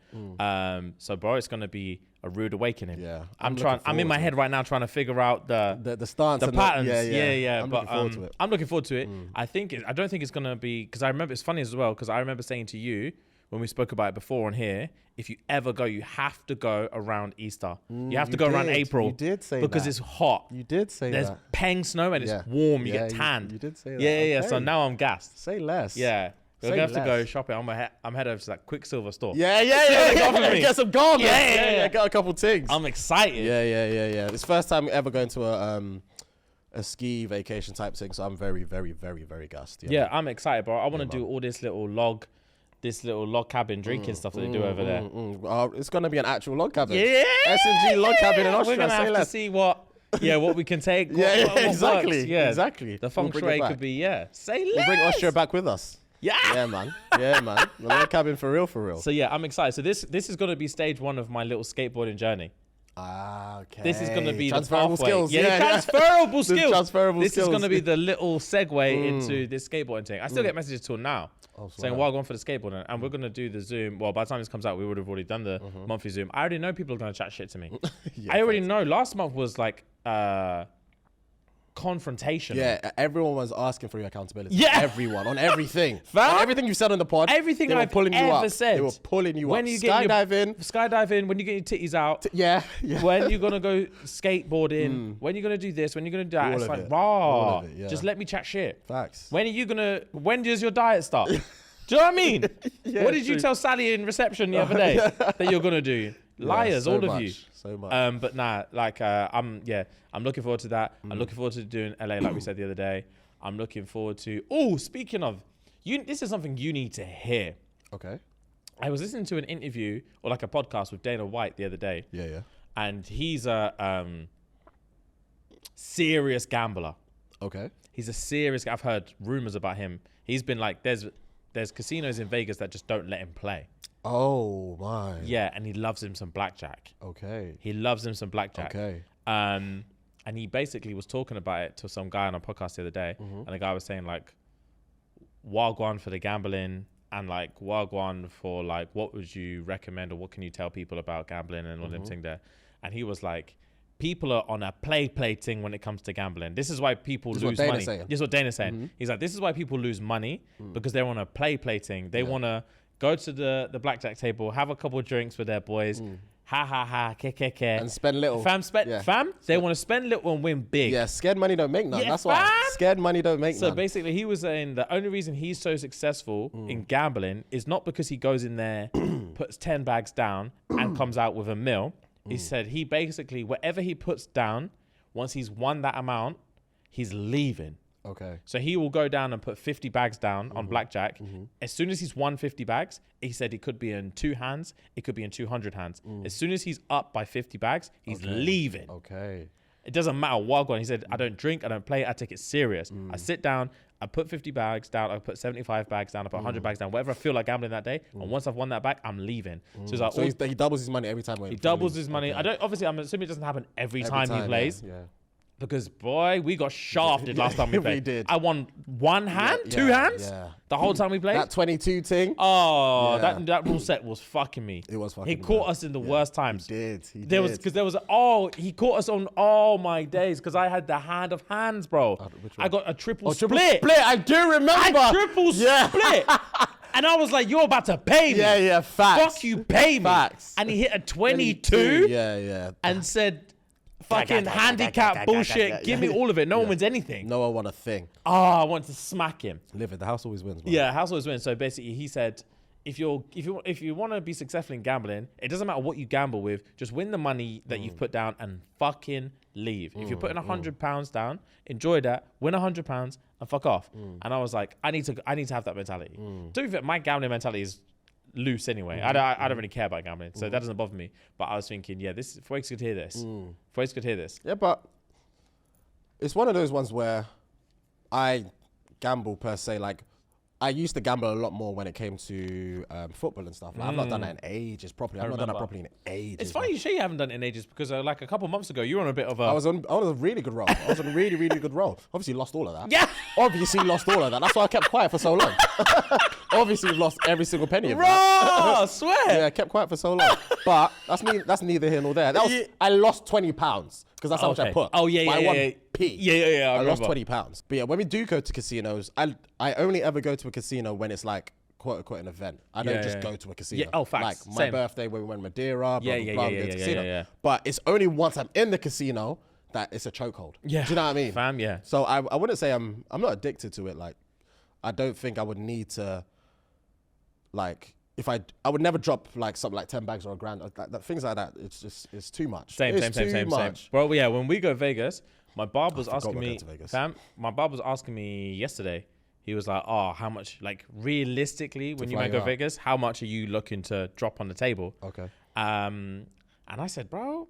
So, bro, it's gonna be a rude awakening. Yeah, I'm in my head right now trying to figure out the stance, the and patterns. Yeah. But looking forward to it. I'm looking forward to it. I don't think it's gonna be, because I remember it's funny as well, because I remember saying to you when we spoke about it before on here, if you ever go, you have to go around Easter. You have to go around April. You did say because that. it's hot. You did say There's that. pang snow and Yeah. it's warm. You Yeah, get tanned. you did say that. Yeah. So Okay. now I'm gassed. Say less. Yeah. We're Say gonna have to go less. shopping. I'm head over to that Quicksilver store. Yeah. Go for me. Get some garments. Yeah. Get a couple things. I'm excited. Yeah. It's first time ever going to a ski vacation type thing, so I'm very, very, very, very gassed. Yeah, I'm excited, bro. I want to do all this little log cabin drinking stuff that they do over there. It's gonna be an actual log cabin. Yeah. SNG log cabin in Austria. We're gonna say have less. to see what we can take. Yeah, what exactly. works. Yeah, Exactly. The feng We'll bring it shui back. could be say We'll less. bring Austria back with us. Yeah. Yeah, man. The log cabin for real. So yeah, I'm excited. So this is gonna be stage 1 of my little skateboarding journey. Ah, okay. This is going to be transferable the pathway. skills. Yeah, transferable The skills. transferable this skills. is going to be the little segue into this skateboarding thing. I still get messages till now saying, well, I'm going for the skateboarding. And we're going to do the Zoom. Well, by the time this comes out, we would have already done the monthly Zoom. I already know people are going to chat shit to me. I already know. Last month was like confrontation. Yeah, everyone was asking for your accountability. Yeah. Everyone on everything. Fam? On everything you said on the pod. Everything they were I've pulling you ever up. said. They were pulling you When up. you get Skydiving. when you get your titties out. Yeah. When you're gonna go skateboarding, when you're gonna do this, when you're gonna do that, All it's of like it. raw. All of it, yeah. Just let me chat shit. Facts. When does your diet start? Do you know what I mean? Yeah, what did you true. tell Sally in reception the other day that you're gonna do? Liars, so all of much, you. so much. But nah, like I'm looking forward to that. I'm looking forward to doing LA like we said the other day. I'm looking forward to. Oh, speaking of, this is something you need to hear. Okay. I was listening to an interview or like a podcast with Dana White the other day. Yeah. And he's a serious gambler. Okay. He's a serious. I've heard rumors about him. He's been like, there's casinos in Vegas that just don't let him play. Oh my. Yeah, and he loves him some blackjack. Okay. He loves him some blackjack. Okay. And he basically was talking about it to some guy on a podcast the other day, and the guy was saying like, wagwan for the gambling, and like wagwan for like, what would you recommend or what can you tell people about gambling and all them thing there. And he was like, people are on a play thing when it comes to gambling. This is why people lose money. Saying. This is what Dana's saying. He's like, this is why people lose money because they're on a play thing. They want to go to the blackjack table, have a couple of drinks with their boys, ha, ke. And spend little. Fam, they want to spend little and win big. Yeah, scared money don't make none. Yeah, That's why. fam. Scared money don't make So none. basically, he was saying the only reason he's so successful in gambling is not because he goes in there, puts 10 bags down, and comes out with $1 million. He said he basically, whatever he puts down, once he's won that amount, he's leaving. Okay. So he will go down and put 50 bags down on blackjack. As soon as he's won 50 bags, he said it could be in 2 hands, it could be in 200 hands. As soon as he's up by 50 bags, he's leaving. Okay. It doesn't matter what I've got. He said, I don't drink, I don't play, I take it serious. I sit down, I put 50 bags down, I put 75 bags down, I put 100 bags down, whatever I feel like gambling that day. And once I've won that back, I'm leaving. So he's like, So he doubles his money every time. he doubles his money. Okay. Obviously, I'm assuming it doesn't happen every Every time he plays. Yeah. Because boy, we got shafted last time we played. We did. I won one hand, Yeah, two hands, yeah. the whole time we played. That 22 thing. Oh, Yeah. that rule set was fucking me. It was fucking He me, caught man. us in the worst times. He There was did. because there was he caught us on all my days because I had the hand of hands, bro. which I one? got a triple Triple split. split. I do remember. Triple split. And I was like, you're about to pay me. Yeah. Facts. Fuck you, pay me. Facts. And he hit a 22 Yeah. and said, fucking handicap bullshit. Give me all of it. No one wins anything. No one won a thing. Oh, I want to smack him. Live it. The house always wins, man. Yeah, house always wins. So basically, he said, if you want to be successful in gambling, it doesn't matter what you gamble with. Just win the money that you've put down and fucking leave. If you're putting £100 down, enjoy that. Win £100 and fuck off. And I was like, I need to have that mentality. To be fair, my gambling mentality is loose anyway. I don't really care about gambling, so that doesn't bother me. But I was thinking, yeah, this Fuex could hear this. Fuex could hear this. Yeah, but it's one of those ones where I gamble per se. Like, I used to gamble a lot more when it came to football and stuff. Like, I've not done that in ages properly. I've not done that properly in ages. It's funny you say you haven't done it in ages because like a couple months ago, you were on a bit of a... I was on a really good roll. I was on a really, really good roll. Obviously, lost all of that. Yeah. Obviously, lost all of that. That's why I kept quiet for so long. Obviously, we've lost every single penny of that. Bro, I swear. Yeah, I kept quiet for so long. But that's neither here nor there. I lost £20 because that's how much I put. Oh, yeah, But yeah, I won yeah. P. Yeah. I lost remember. £20. But yeah, when we do go to casinos, I only ever go to a casino when it's like quote unquote an event. I don't just go to a casino. Yeah, oh, facts. Like my Same. birthday when we went to Madeira, blah, Yeah, blah, blah, yeah, we go to yeah, casino. yeah. But it's only once I'm in the casino that it's a chokehold. Yeah. Do you know what I mean? Fam, yeah. So I wouldn't say I'm not addicted to it. Like, I don't think I would need to, like, if I would never drop like something like 10 bags or a grand, things like that. It's too much. Same. Bro, yeah, when we go Vegas, my barber was asking we're me, going to Vegas. fam, my barber was asking me yesterday. He was like, oh, how much, like realistically, when you fly might go you out. Vegas, how much are you looking to drop on the table? Okay. And I said, bro,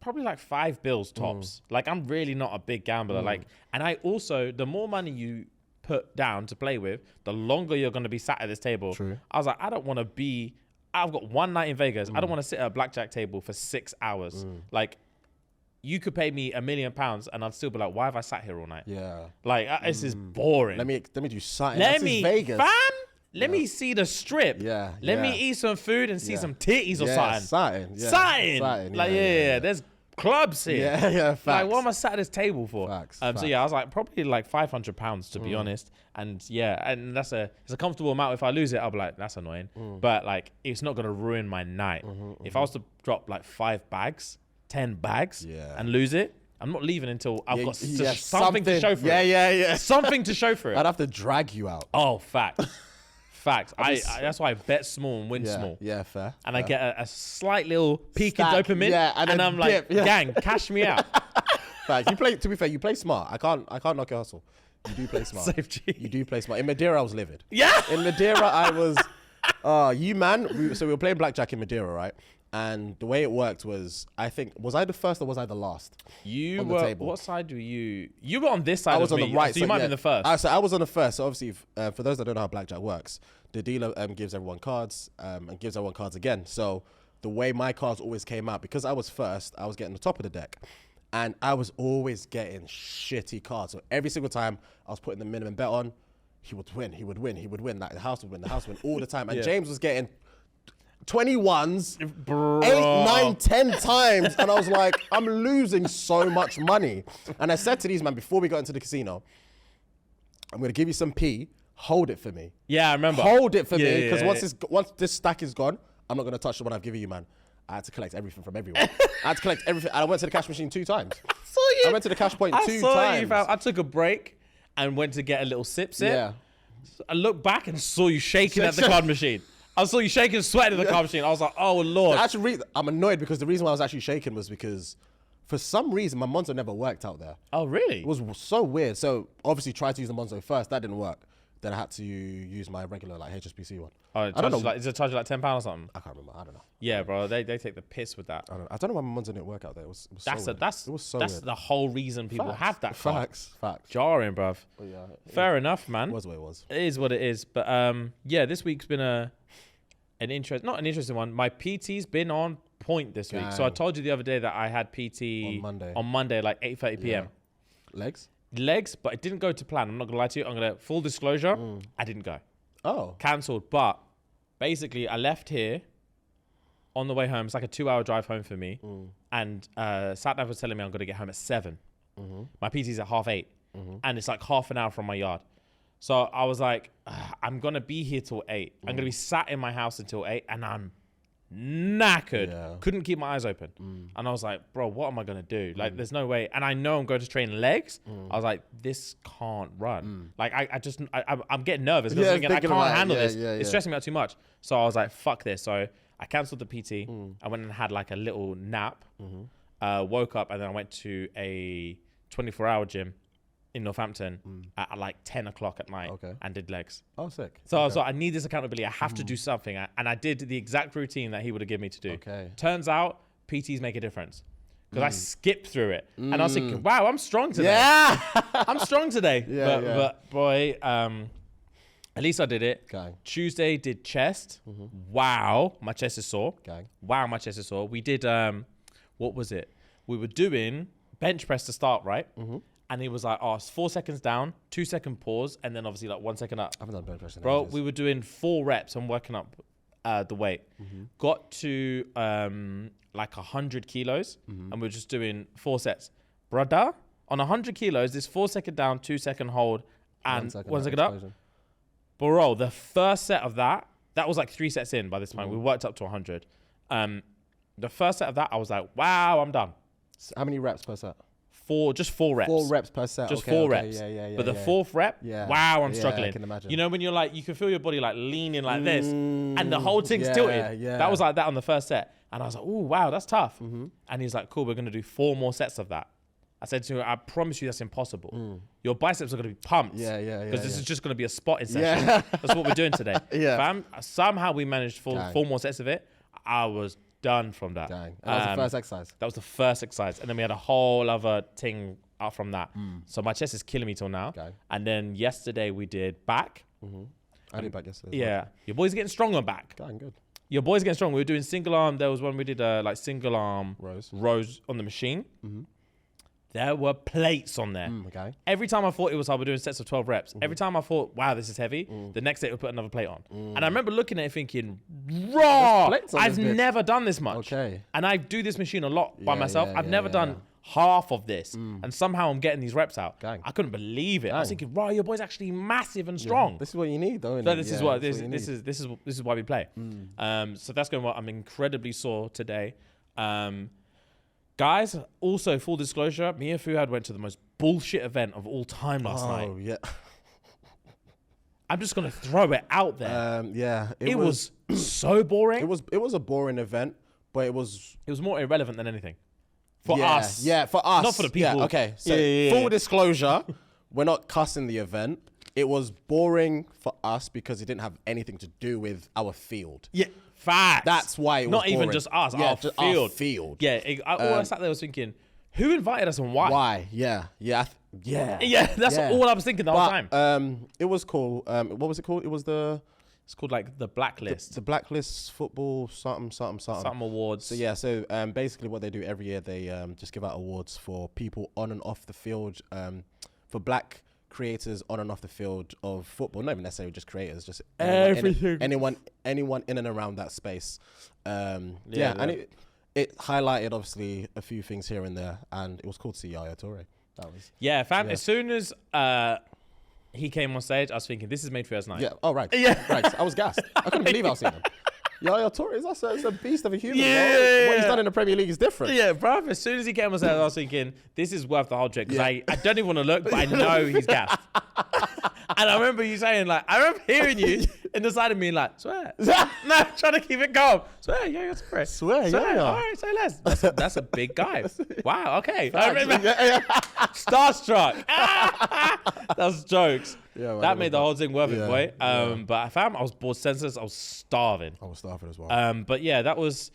probably like $5 tops. Like, I'm really not a big gambler. Like, and I also, the more money you put down to play with, the longer you're going to be sat at this table. True. I was like, I don't want to be, I've got one night in Vegas. I don't want to sit at a blackjack table for 6 hours. Like, you could pay me £1 million and I'd still be like, why have I sat here all night? Yeah. Like, this is boring. Let me do something. Let This is me, Vegas. fam, let me see the strip. Yeah, Let me yeah. eat some food and see Yeah. some titties or Yeah, something. yeah. Something. Like, yeah. There's clubs here. Yeah, facts. Like, what am I sat at this table for? Facts, So yeah, I was like, probably like £500 to be honest. And yeah, and it's a comfortable amount. If I lose it, I'll be like, that's annoying. But like, it's not gonna ruin my night. If I was to drop like 5 bags, 10 bags, Yeah. and lose it, I'm not leaving until I've got Yeah, something to show for it. Yeah. Something to show for it. I'd have to drag you out. Oh, facts. Facts. That's why I bet small and win Yeah, small. yeah, fair. And I get a slight little peak in Stack, dopamine. yeah, and then I'm like, dip, yeah. gang, cash me out. Fact. You play. To be fair, you play smart. I can't knock your hustle. You do play smart. Safe G. You do play smart. In Madeira, I was livid. Yeah. In Madeira, I was. You man. So we were playing blackjack in Madeira, right? And the way it worked was, I think, was I the first or was I the last? You on the were, table. what side were you? You were on this side I was of on me. the right. So you might yeah. have been the first. So I was on the first. So obviously, for those that don't know how blackjack works, the dealer gives everyone cards and gives everyone cards again. So the way my cards always came out, because I was first, I was getting the top of the deck. And I was always getting shitty cards. So every single time I was putting the minimum bet on, he would win. Like the house would win all the time. And Yeah. James was getting 21s, Bro. 8, 9, 10 times. And I was like, I'm losing so much money. And I said to these men before we got into the casino, I'm going to give you some P. Hold it for me. Yeah, I remember. Hold it for me. Yeah, Because yeah. once this stack is gone, I'm not going to touch the one I've given you, man. I had to collect everything from everyone. I had to collect everything. And I went to the cash machine 2 times. I went to the cash point 2 times. I took a break and went to get a little sip. Yeah. I looked back and saw you shaking at the card machine. I saw you shaking, sweating at the card machine. I was like, oh, Lord. Actually, I'm annoyed because the reason why I was actually shaking was because for some reason, my Monzo never worked out there. Oh, really? It was so weird. So obviously tried to use the Monzo first. That didn't work. then I had to use my regular like HSBC one. Oh, I don't know. like, is it charged like £10 or something? I can't remember. I don't know. Yeah, bro, they take the piss with that. I don't know why my mum didn't work out there. It was so weird. That's it was so that's weird. the whole reason people have that card. Facts. Jarring, bruv. But yeah, Fair enough, man. It was what it was. It is what it is. But yeah, this week's been not an interesting one. My PT's been on point this week. So I told you the other day that I had PT on Monday, like 8:30 p.m. Legs, but it didn't go to plan. I'm not gonna lie to you. Full disclosure, I didn't go. Oh. Cancelled. But basically, I left here on the way home. It's like a 2-hour drive home for me. And Satnav was telling me I'm gonna get home at 7. My PT's at 7:30. And it's like half an hour from my yard. So I was like, I'm gonna be here till 8. I'm gonna be sat in my house until 8, and I'm knackered. Couldn't keep my eyes open. And I was like, bro, what am I gonna do? Like, there's no way. And I know I'm going to train legs. I was like, this can't run. Like, I'm getting nervous because I can't handle this. It's stressing me out too much. So I was like, fuck this. So I cancelled the PT. I went and had like a little nap. Woke up, and then I went to a 24-hour gym in Northampton at like 10 o'clock at night and did legs. Oh, sick. So I was like, I need this accountability. I have to do something. And I did the exact routine that he would have given me to do. Turns out PTs make a difference because I skipped through it. And I was thinking, wow, I'm strong today. Yeah. I'm strong today. But boy, at least I did it. Tuesday did chest. Wow, my chest is sore. Wow, my chest is sore. We did, what was it? We were doing bench press to start, right? And he was like, oh, it's 4 seconds down, 2 second pause, and then obviously like 1 second up. I haven't done bench press in ages. We were doing 4 reps and working up the weight. Got to like 100 kilos, and we were just doing 4 sets. Brother, on 100 kilos, this 4 second down, 2 second hold, and 1 second up. Bro, the first set of that was like 3 sets in by this point. We worked up to 100. The first set of that, I was like, wow, I'm done. So how many reps per set? Just 4 reps. 4 reps per set. Just 4 reps. But the 4th rep, wow, I'm struggling. I can imagine. You know, when you're like, you can feel your body like leaning like this, and the whole thing's tilted. That was like that on the first set. And I was like, oh, wow, that's tough. And he's like, cool, we're going to do 4 more sets of that. I said to him, I promise you that's impossible. Your biceps are going to be pumped. Because this is just going to be a spotted session. That's what we're doing today. Fam, somehow we managed 4 more sets of it. I was done from that. And that was the first exercise. That was the first exercise. And then we had a whole other thing out from that. So my chest is killing me till now. And then yesterday we did back. I did back yesterday. Your boy's getting strong on back. Good. Your boy's getting strong. We were doing single arm. There was one we did like single arm rows on the machine. There were plates on there. Every time I thought it was hard, we're doing sets of 12 reps. Every time I thought, wow, this is heavy, the next day we'll put another plate on. And I remember looking at it thinking, raw, I've never done this much. And I do this machine a lot by myself. I've never done half of this. And somehow I'm getting these reps out. I couldn't believe it. I was thinking, wow, your boy's actually massive and strong. This is what you need, though, so this is why we play. So that's going well. I'm incredibly sore today. Guys, also full disclosure, me and Fuhad went to the most bullshit event of all time last night. Oh, yeah. I'm just going to throw it out there. It was so boring. It was a boring event, but it was more irrelevant than anything. For us. Yeah, for us. Not for the people. Yeah, okay. So full disclosure, we're not cussing the event. It was boring for us because it didn't have anything to do with our field. Yeah. Facts. That's why it was not boring. even just us, our field. Yeah, I sat there was thinking, who invited us and why? Why? Yeah. That's all I was thinking the whole time. It was cool. What was it called? It's called like the Blacklist. The Blacklist Football something awards. So basically what they do every year, they just give out awards for people on and off the field, for black creators on and off the field of football, not even necessarily just creators, just anyone in and around that space. And it highlighted obviously a few things here and there, and it was cool to see Yaya Toure. That was fam. As soon as he came on stage, I was thinking, this is made for us night. Yeah. Oh right. Right. I was gassed. I couldn't believe I was seeing him. Yaya Toure is a beast of a human. What he's done in the Premier League is different. Yeah, bruv. As soon as he came on stage, I was thinking, this is worth the whole trip. Because I don't even want to look, but I know he's gassed. And I remember you saying, like, I remember hearing you in the side of me like, swear. No, trying to keep it calm. Swear, yeah, swear. Swear, yeah. All right, say less. That's a big guy. Wow, okay. Starstruck. That's jokes. Yeah, man, that made the whole thing worth it, Yeah, boy. yeah. But I was bored senseless. I was starving. I was starving as well. But yeah, that was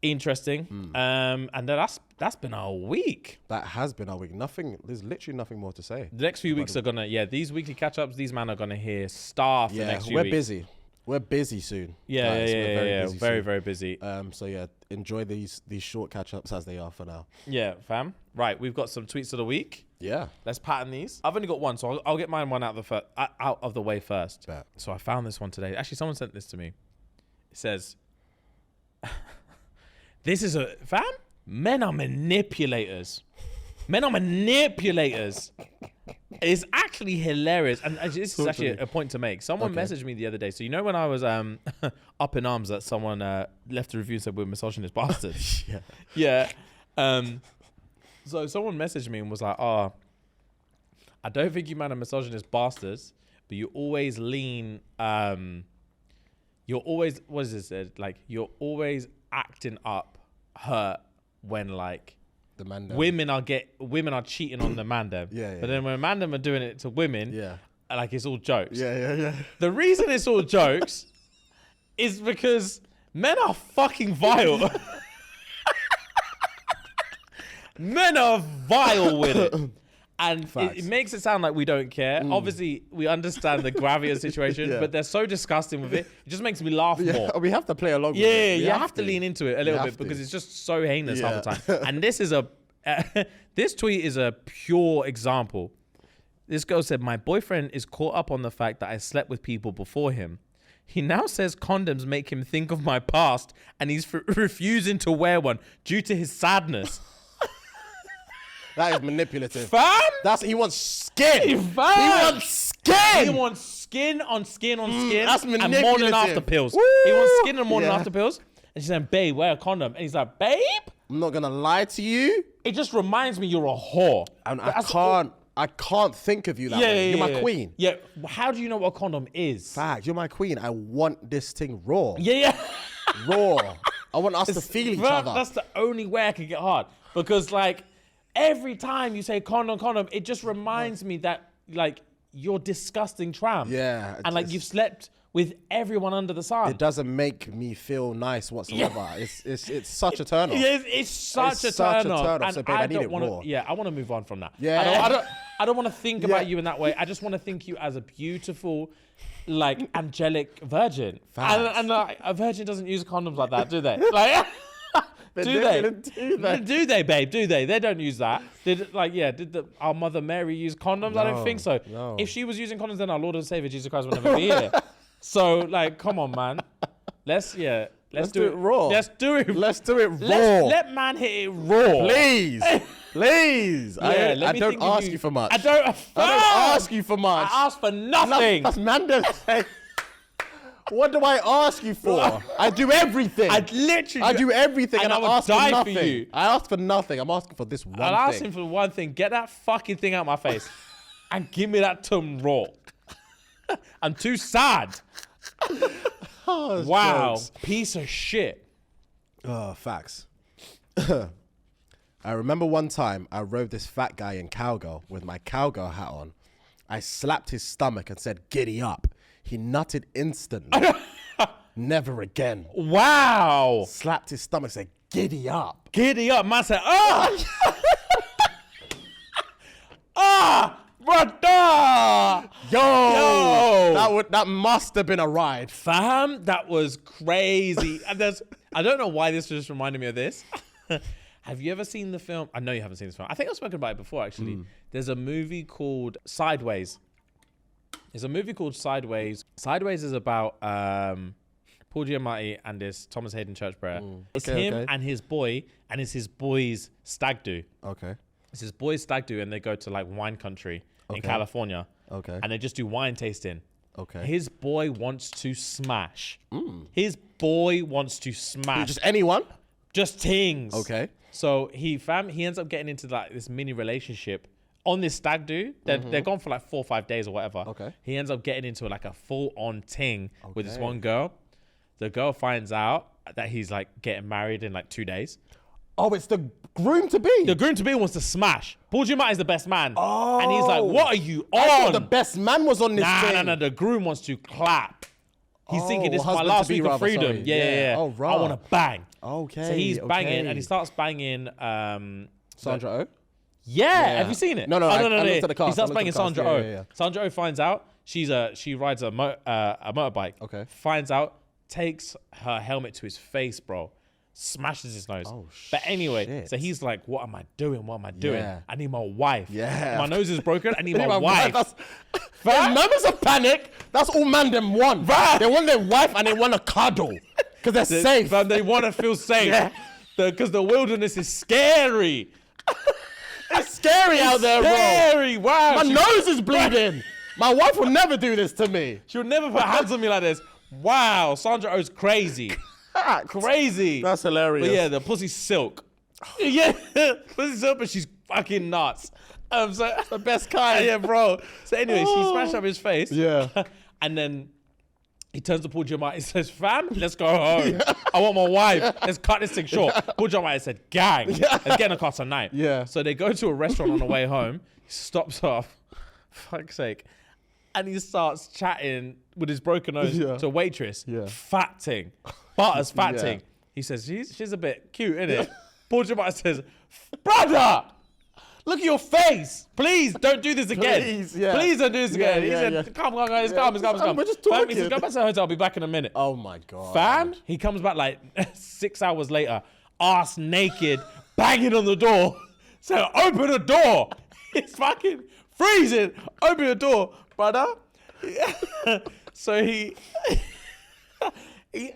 interesting. And then that's been our week. That has been our week. There's literally nothing more to say. The next few weeks are gonna, these weekly catch-ups, these men are gonna hear stuff the next few we're weeks. busy. We're busy soon. Yeah, guys. We're yeah. busy Very, soon. very busy. So yeah, enjoy these short catch-ups as they are for now. Yeah, fam. Right, we've got some tweets of the week. Yeah. Let's pattern these. I've only got one, so I'll get mine out of the way first. Bet. So I found this one today. Actually, someone sent this to me. It says, "This is fam. Men are manipulators. Men are manipulators." It's actually hilarious, and this is actually a point to make. Someone messaged me the other day. So you know when I was up in arms that someone left a review and said we're misogynist bastards. Yeah. So someone messaged me and was like, "Oh, I don't think you man are misogynist bastards, but you always lean. You're always what is this? Like you're always acting up hurt when like." The man. Women are cheating on the man them. Yeah. But then when man them are doing it to women, like it's all jokes. Yeah. The reason it's all jokes is because men are fucking vile. Men are vile with it. And it makes it sound like we don't care. Obviously, we understand the gravity of the situation, but they're so disgusting with it. It just makes me laugh more. We have to play along with Yeah, it. you have to lean into it a little bit because it's just so heinous half the time. And this is this tweet is a pure example. This girl said, "My boyfriend is caught up on the fact that I slept with people before him. He now says condoms make him think of my past and he's refusing to wear one due to his sadness." That is manipulative. Fam? He wants skin. Fam? He wants skin. He wants skin on skin on skin that's and manipulative. morning after pills. Woo! He wants skin and morning after pills. And she's saying, "Babe, wear a condom." And he's like, "Babe?" I'm not gonna lie to you. It just reminds me you're a whore. And I can't think of you that way. You're my queen. Yeah. How do you know what a condom is? Fact, you're my queen. I want this thing raw. Yeah. Raw. I want us to feel each other. That's the only way I can get hard. Because like every time you say condom, it just reminds me that like you're disgusting tramp. Yeah. And like you've slept with everyone under the sun. It doesn't make me feel nice whatsoever. It's such a turn off. Yeah, it's such a turn off. So babe, I need it raw. Yeah, I want to move on from that. Yeah. I don't want to think about you in that way. I just want to think you as a beautiful, like angelic virgin. And like, a virgin doesn't use condoms like that, do they? Like, do they? Do they, babe? Do they? They don't use that. Did our Mother Mary use condoms? I don't think so. No. If she was using condoms, then our Lord and Savior Jesus Christ would never be here. So like, come on, man. Let's do it raw. Let's do it. Let's do it raw. Let man hit it raw. Please. Please. Yeah, I don't ask you for much. I don't ask you for much. I ask for nothing. That's man. What do I ask you for? I do everything. I do everything and I would ask for die nothing. for you. I ask for nothing. I'm asking for this one thing. I'll ask him for one thing. Get that fucking thing out my face and give me that tum raw. I'm too sad. Oh, wow. jokes. Piece of shit. Facts. I remember one time I rode this fat guy in cowgirl with my cowgirl hat on. I slapped his stomach and said, "Giddy up." He nutted instantly. Never again. Wow. Slapped his stomach, said, "Giddy up." Giddy up. Man said, "Ah." Ah. Brother. Yo. That must have been a ride. Fam, that was crazy. And I don't know why this just reminded me of this. Have you ever seen the film? I know you haven't seen this film. I think I've spoken about it before, actually. There's a movie called Sideways. There's a movie called Sideways. Sideways is about Paul Giamatti and this Thomas Hayden Church-Breyer. It's him and his boy, and it's his boy's stag do. Okay. It's his boy's stag do, and they go to like wine country in California. Okay. And they just do wine tasting. Okay. His boy wants to smash. His boy wants to smash. Just anyone? Just things. Okay. So he ends up getting into like this mini relationship on this stag do. They're gone for like 4 or 5 days or whatever. Okay. He ends up getting into like a full-on ting with this Okay. one girl. The girl finds out that he's like getting married in like 2 days. Oh, it's the groom to be. The groom to be wants to smash. Paul Giamatti is the best man. And he's like, what are you I thought on? the best man was on this thing. Nah. The groom wants to clap. He's thinking this is my husband last to be week of rather, freedom. sorry. Yeah. Oh, I right. want to bang. Okay. So he's banging okay. and he starts banging. Sandra Oh? Yeah, have you seen it? No, Oh, I no. looked at the cast. He starts I looked banging at the cast. Sandra Yeah, Oh. yeah, yeah. Sandra Oh finds out she rides a motorbike. Okay. Finds out, takes her helmet to his face, bro. Smashes his nose. Oh, But anyway, shit. so he's like, what am I doing? What am I doing? Yeah. I need my wife. Yeah. My nose is broken. I need my wife. In moments of panic, that's all man them want. They want their wife and they want a cuddle. Because they're safe. Fam, they want to feel safe. Yeah. Because the wilderness is scary. It's scary out there, bro. Scary. Wow. My nose is bleeding. My wife will never do this to me. She'll never put hands on me like this. Wow. Sandra Oh's crazy. Crazy. That's hilarious. But yeah, the pussy's silk. Yeah. Pussy's silk, but she's fucking nuts. So The best kind. yeah, bro. So anyway, she smashed up his face. Yeah. And then he turns to Paul Giamatti and says, fam, let's go home. I want my wife. Let's cut this thing short. Paul Giamatti said, gang, let's get in a car tonight. Yeah. So they go to a restaurant on the way home. He stops off, fuck's sake, and he starts chatting with his broken nose to a waitress. Yeah. Fat ting. Butters fat Yeah. ting. He says, she's a bit cute, innit? Paul Giamatti says, brother, look at your face. Please don't do this again. Please, yeah. Please don't do this Yeah, again. He yeah, said, yeah. come, guys, come. We're just Fam, talking. he says, go back to the hotel. I'll be back in a minute. Oh my God. Fam, he comes back like 6 hours later, ass naked, banging on the door. So open the door. It's fucking freezing. Open the door, brother. So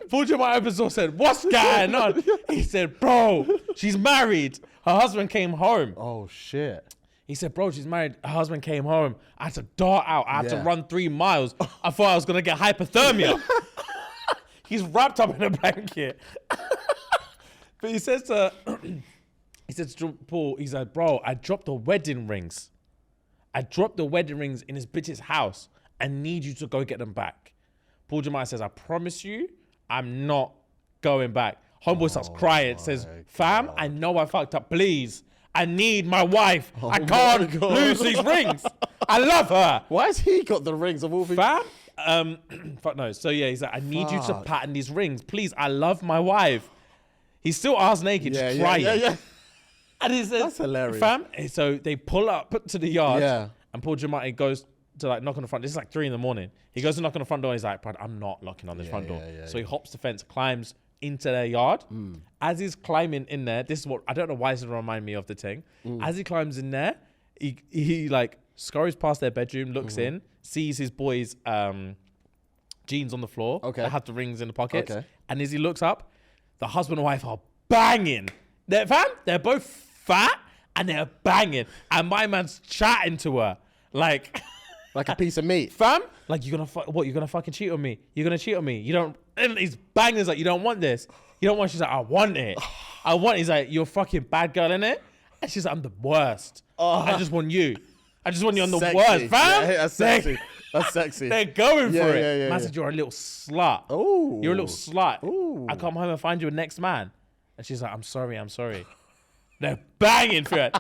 Paul Giamatti opens the door and said, what's going on? He said, bro, she's married. Her husband came home. Oh shit. He said, bro, she's married. Her husband came home. I had to dart out. I had to Yeah. run 3 miles. I thought I was going to get hypothermia. He's wrapped up in a blanket. But he says to Paul, he's like, bro, I dropped the wedding rings. I dropped the wedding rings in his bitch's house. I need you to go get them back. Paul Giamatti says, I promise you, I'm not going back. Homeboy starts crying, says, fam, I know I fucked up. Please, I need my wife. I can't lose these rings. I love her. Why has he got the rings of all people? Fam? Fuck no. So yeah, he's like, I need you to pattern these rings. Please, I love my wife. He's still ass naked, just crying. Yeah. And he says, That's hilarious. Fam, so they pull up to the yard, Yeah. and Paul Giamatti goes to like knock on the front. This is like 3 a.m. He goes to knock on the front door. And he's like, "Brad, I'm not knocking on this front door." So he hops the fence, climbs into their yard. As he's climbing in there, this is what I don't know why this would remind me of the thing. As he climbs in there, he like scurries past their bedroom, looks in, sees his boys' jeans on the floor. Okay. That have the rings in the pockets. Okay. And as he looks up, the husband and wife are banging. They're both fat and they're banging. And my man's chatting to her like Like a piece of meat. fam, like you're gonna fucking cheat on me? You're gonna cheat on me? You don't? And he's banging. He's like, you don't want this. You don't want. She's like, I want it. I want. He's like, you're a fucking bad girl, innit? And she's like, I'm the worst. I just want you. I just want you on the Sexy. worst, fam. Yeah, that's sexy. That's sexy. They're going for it. Yeah, Man said, you're a little slut. Ooh. You're a little slut. Ooh. I come home and find you a next man. And she's like, I'm sorry. They're banging for it.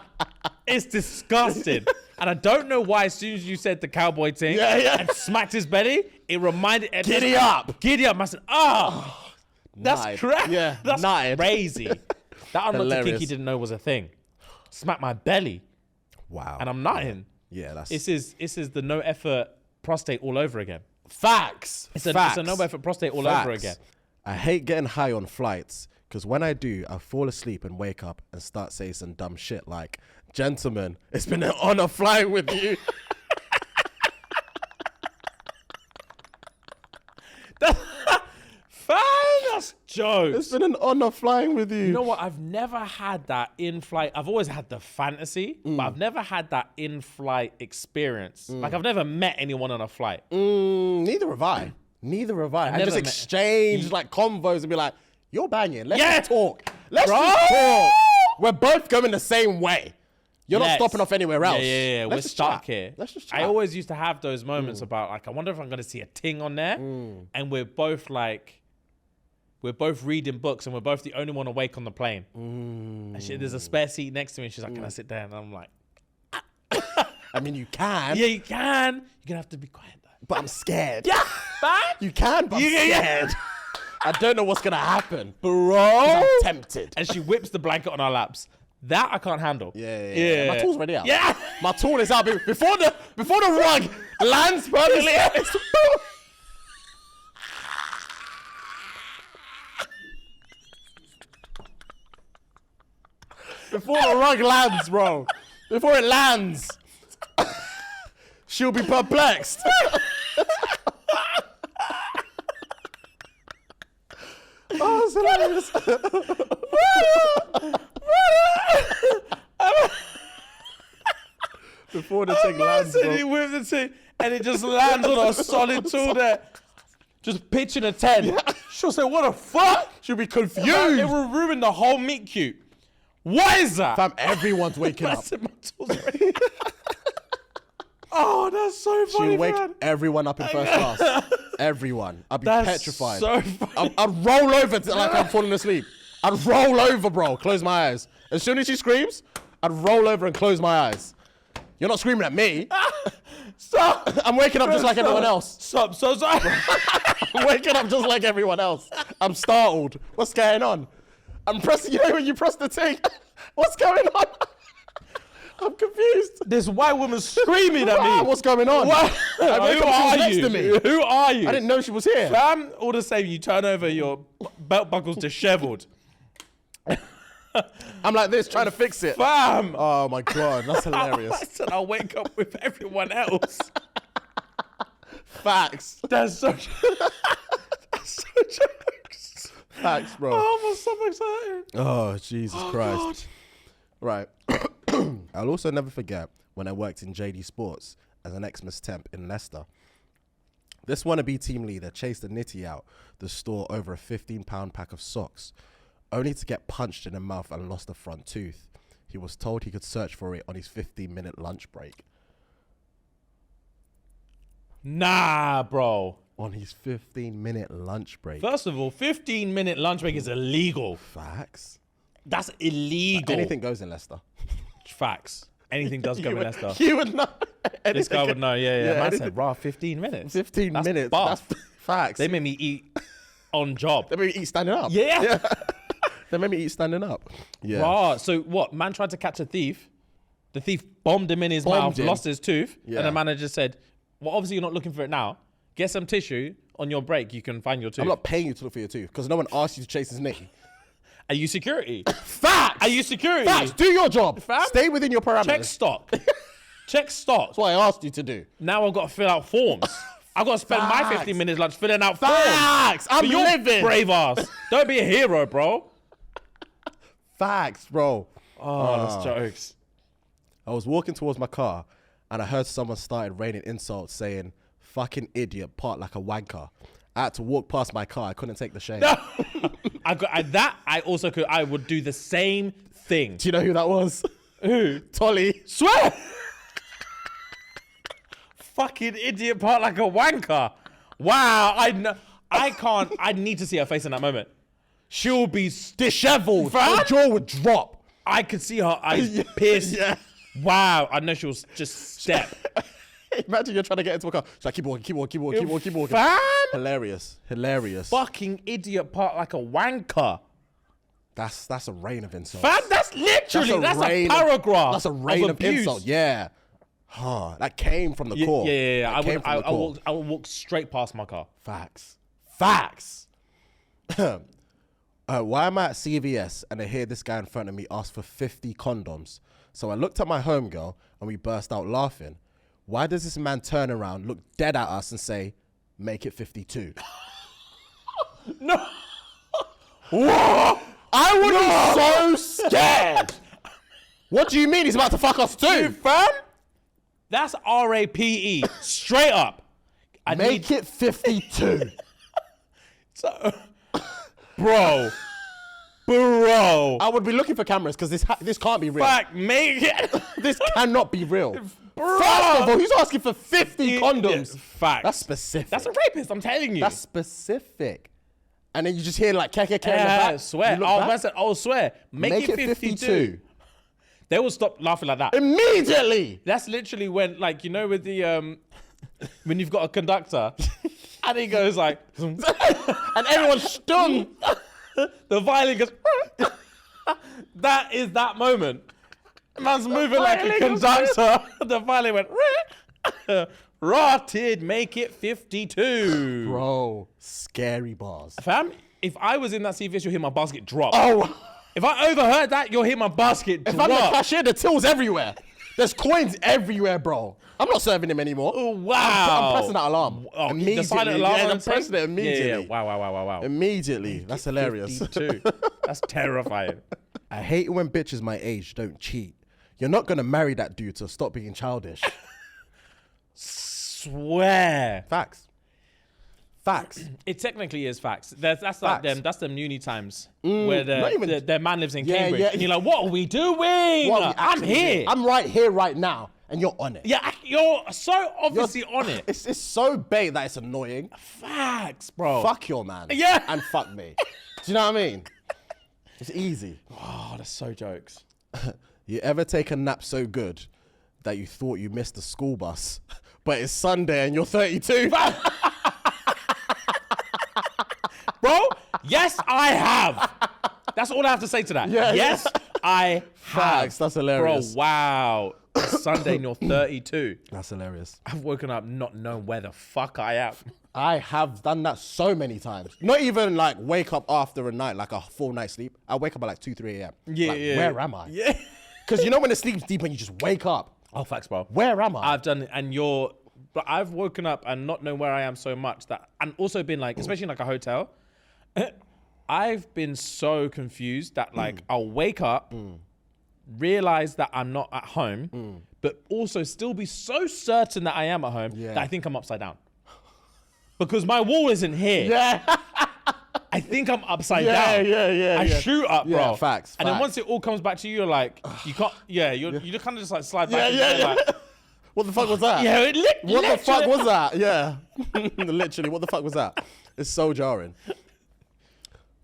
It's disgusting. And I don't know why as soon as you said the cowboy thing and smacked his belly, it reminded... Giddy up. Giddy up. I said, that's Nutted. crazy. Yeah, That's nutted. crazy. That unlocked a kink Hilarious. he didn't know was a thing. Smack my belly. Wow. And I'm nutting. Yeah, that's... This is the no effort prostate all over again. Facts. It's a no effort prostate all over Facts. again. I hate getting high on flights because when I do, I fall asleep and wake up and start saying some dumb shit like, gentlemen, it's been an honor flying with you. Fam, that's jokes. It's been an honor flying with you. You know what? I've never had that in-flight. I've always had the fantasy, but I've never had that in-flight experience. Like, I've never met anyone on a flight. Neither have I. Neither have I. I never just met- exchange like convos and be like, you're banging. Let's Yeah. just talk. Let's Bro. just talk. We're both going the same way. You're not stopping off anywhere else. Yeah. We're stuck here. Let's just chat. I always used to have those moments about like, I wonder if I'm going to see a ting on there. And we're both reading books and we're both the only one awake on the plane. And there's a spare seat next to me and she's like, can I sit there? And I'm like, I mean, you can. yeah, you can. You're going to have to be quiet though. But I'm scared. Yeah, man. You can, but I'm scared. I don't know what's going to happen. Bro. I'm tempted. And she whips the blanket on our laps. That I can't handle. Yeah. My tool's already out. Yeah. My tool is out before the rug lands perfectly. Before the rug lands, bro. Before it lands, she'll be perplexed. Oh, it's hilarious. Before the thing lands, bro. He whipped the thing and it just lands on a solid tool there. Just pitching a 10. She'll say, what the fuck? She'll be confused. It will ruin the whole meet cute. What is that? Fam, everyone's waking up. My tool's ready. Oh, that's so funny, She'll wake man. everyone up in first class. Everyone. I'd be That's petrified. so funny. I'd roll over like I'm falling asleep. I'd roll over, bro. Close my eyes. As soon as she screams, I'd roll over and close my eyes. You're not screaming at me. Stop. I'm waking up just like everyone else. Stop. So sorry. I'm waking up just like everyone else. I'm startled. What's going on? I'm pressing, you know when you press the thing? What's going on? I'm confused. This white woman screaming at me. What's going on? What? I wake Who up, she's are next you? to me. Who are you? I didn't know she was here. Fam, all the same, you turn over, your belt buckle's disheveled. I'm like this, trying to fix it. Fam. Oh my God, that's hilarious. I said I'll wake up with everyone else. Facts. That's so jokes. Facts, bro. Oh, my stomach's hurting. Oh, Jesus Christ. God. Right. I'll also never forget when I worked in JD Sports as an ex-Miss Temp in Leicester. This wannabe team leader chased a nitty out the store over a £15 pack of socks, only to get punched in the mouth and lost a front tooth. He was told he could search for it on his 15-minute lunch break. Nah, bro. On his 15-minute lunch break. First of all, 15-minute lunch break is illegal. Facts. That's illegal. Anything goes in Leicester. Facts. Anything does go in Leicester. You would know. This guy would know, yeah. Man anything- said, raw, 15 minutes. 15 That's minutes. buff. That's facts. They made me eat on job. They made me eat standing up. Yeah. They made me eat standing up. Yeah. Raw. So what? Man tried to catch a thief. The thief bombed him in his mouth, him. lost his tooth. Yeah. And the manager said, well, obviously you're not looking for it now. Get some tissue. On your break, you can find your tooth. I'm not paying you to look for your tooth because no one asked you to chase his knee. Are you security? Facts. Are you security? Facts. Do your job. Fam? Stay within your parameters. Check stock. Check stock. That's what I asked you to do. Now I've got to fill out forms. I've got to spend my Facts. 15 minutes lunch filling out forms. Facts. I'm For your living. brave ass. Don't be a hero, bro. Facts, bro. Oh, that's jokes. I was walking towards my car and I heard someone started raining insults saying, "Fucking idiot, part like a wanker." I had to walk past my car. I couldn't take the shame. No. I also could. I would do the same thing. Do you know who that was? Who? Tolly. Swear. Fucking idiot, part like a wanker. Wow. I can't. I need to see her face in that moment. She'll be Disheveled. Fam? Her jaw would drop. I could see her eyes pierced. Yeah. Wow. I know she'll just step. Imagine you're trying to get into a car. She's like, keep walking, keep walking, keep walking, keep walking, keep walking. Fam. Hilarious. Hilarious. Fucking idiot, part like a wanker. That's a rain of insults. Fam, that's literally, that's a rain paragraph. That's a rain of abuse. insult. Yeah. Huh. That came from the core. Yeah. That came from the core. I would walk straight past my car. Facts. Facts. Why am I at CVS and I hear this guy in front of me ask for 50 condoms? So I looked at my homegirl and we burst out laughing. Why does this man turn around, look dead at us and say, make it 52? No. What? I would be so scared. What do you mean he's about to fuck us too? Dude, fam, that's RAPE. Straight up. Make it 52. So, bro. Bro. I would be looking for cameras because this can't be real. Fuck, make it. This cannot be real. Bro. First of all, who's asking for 50 condoms? Facts. That's specific. That's a rapist, I'm telling you. That's specific. And then you just hear like KKK in the yeah, back. swear. You look Oh, back, man said, oh, swear. Make it 52. They will stop laughing like that. Immediately. That's literally when, like, you know, with the, when you've got a conductor and he goes like, And everyone's stung. the violin goes, that is that moment. Man's moving like a conductor. The violin went, rotted, make it 52. Bro, scary bars. Fam, if I was in that CVS, you'll hear my basket drop. Oh. If I overheard that, you'll hear my basket drop. If I'm the cashier, the till's everywhere. There's coins everywhere, bro. I'm not serving him anymore. Oh, wow. I'm pressing that alarm. Oh, immediately. the silent alarm. Yeah, I'm I'm pressing it immediately. Yeah. Wow. Immediately. That's hilarious. 52. That's terrifying. I hate when bitches my age don't cheat. You're not going to marry that dude to stop being childish. Swear. Facts. It technically is facts. That's like Facts. them. That's them uni times where not even- their man lives in Yeah, Cambridge, yeah. and you're like, "What are we doing? What are we I'm actually here. doing? I'm right here, right now, and you're on it. Yeah, you're so obviously on it. It's so bait that it's annoying. Facts, bro. Fuck your man. Yeah. And fuck me. Do you know what I mean? It's easy. Oh, that's so jokes. You ever take a nap so good that you thought you missed the school bus, but it's Sunday and you're 32? Bro, yes, I have. That's all I have to say to that. Yeah, yes, I have. Facts, that's hilarious. Bro, wow. It's Sunday and you're 32. That's hilarious. I've woken up not knowing where the fuck I am. I have done that so many times. Not even like wake up after a night, like a full night's sleep. I wake up at like 2, 3 a.m. Yeah, Like, yeah. where am I? Yeah. Because you know when the sleep's deep and you just wake up. Oh, facts, bro. Where am I? I've done it, and but I've woken up and not known where I am so much that, and also been like, especially in like a hotel, I've been so confused that like I'll wake up, realize that I'm not at home, but also still be so certain that I am at home that I think I'm upside down. Because my wall isn't here. yeah. I think I'm upside down. Yeah. I shoot up, bro. Yeah, facts. And then once it all comes back to you, you're like, you can't, you kind of just like slide back. Yeah. And you're like, What the fuck was that? yeah, What the fuck was that? Yeah. Literally, what the fuck was that? It's so jarring.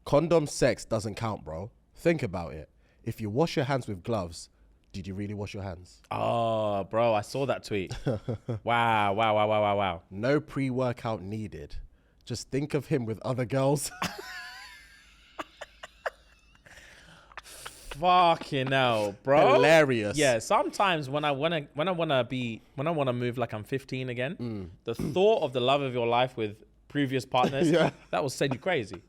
Condom sex doesn't count, bro. Think about it. If you wash your hands with gloves, did you really wash your hands? Oh, bro, I saw that tweet. Wow. No pre-workout needed. Just think of him with other girls. Fucking hell, bro. Hilarious. Yeah, sometimes when I wanna move like I'm 15 again, the thought of the love of your life with previous partners, that will send you crazy.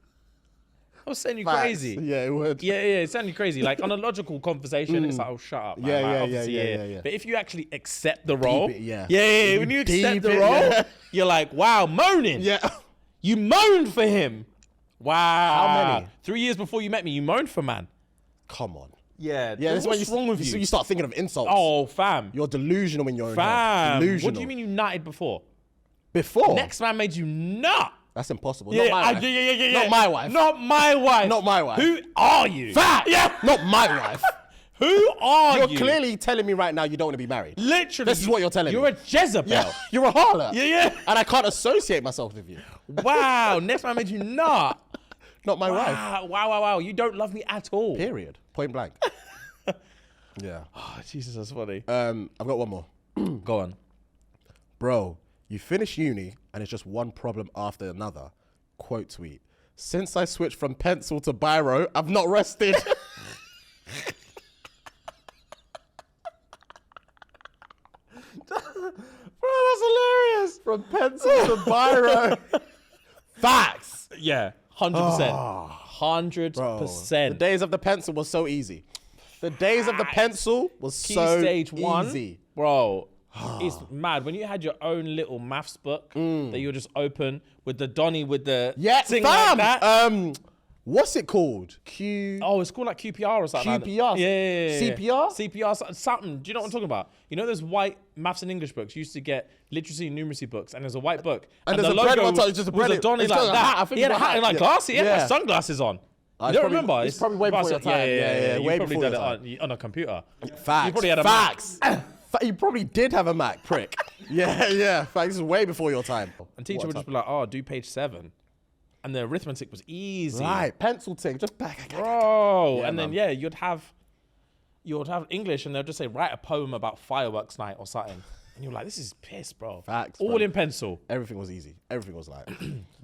That will send you Facts. crazy. Yeah, it would. Yeah, it sounded crazy. Like on a logical conversation, it's like, oh, shut up. Man. Yeah, Like, yeah, obviously, yeah. But if you actually accept the role, it, yeah. yeah. When you accept deep the it, role, yeah. you're like, wow, moaning. Yeah. You moaned for him. Wow. How many? 3 years before you met me, you moaned for man. Come on. Yeah. Yeah, this is when what's wrong with you? You start thinking of insults. Oh, fam. You're delusional in your own head. Fam. Delusional. What do you mean you nutted before? Before? Next man made you nut. That's impossible. Yeah, Not my wife. yeah. Not my wife. Not my wife. Not my wife. Who are you? Fat! Yeah. Not my wife. Who are you? You're clearly telling me right now you don't want to be married. Literally. This is what you're telling me. You're a Jezebel. Yeah, you're a harlot. Yeah. And I can't associate myself with you. Wow. Next man made you nut. Not my wife. Wow. You don't love me at all. Period. Point blank. Yeah. Oh, Jesus, that's funny. I've got one more. Go on. Bro, you finish uni and it's just one problem after another. Quote tweet. Since I switched from pencil to biro, I've not rested. Bro, that's hilarious. From pencil to biro. Facts. Yeah, 100%. 100%. The days of the pencil was so easy. The days of the pencil was Key so stage one, easy. bro. It's mad when you had your own little maths book that you would just open with the Donny with the thing fam. like that. What's it called? Oh, it's called like QPR or something. like that. QPR? Yeah. CPR? CPR, something. Do you know what I'm talking about? You know those white maths and English books? You used to get literacy and numeracy books, and there's a white book. And the there's a bread logo one, so it's just a was bread. a Donny It's like got a that. hat, I think He had a it's a hat and hat. like glasses. He had Yeah. like sunglasses on. You don't remember? It's probably way before your time. Yeah. You Way probably before did your it time. on a computer. Facts. You probably had a Facts. You probably did have a Mac, prick. Yeah. Facts. This is way before your time. And teacher would just be like, "Oh, do page 7," and the arithmetic was easy. Right, pencil thing, just back. Bro. Yeah, and then man. you'd have English, and they'll just say, "Write a poem about fireworks night or something," and you're like, "This is piss, bro." Facts, All bro. in pencil. Everything was easy. Everything was like.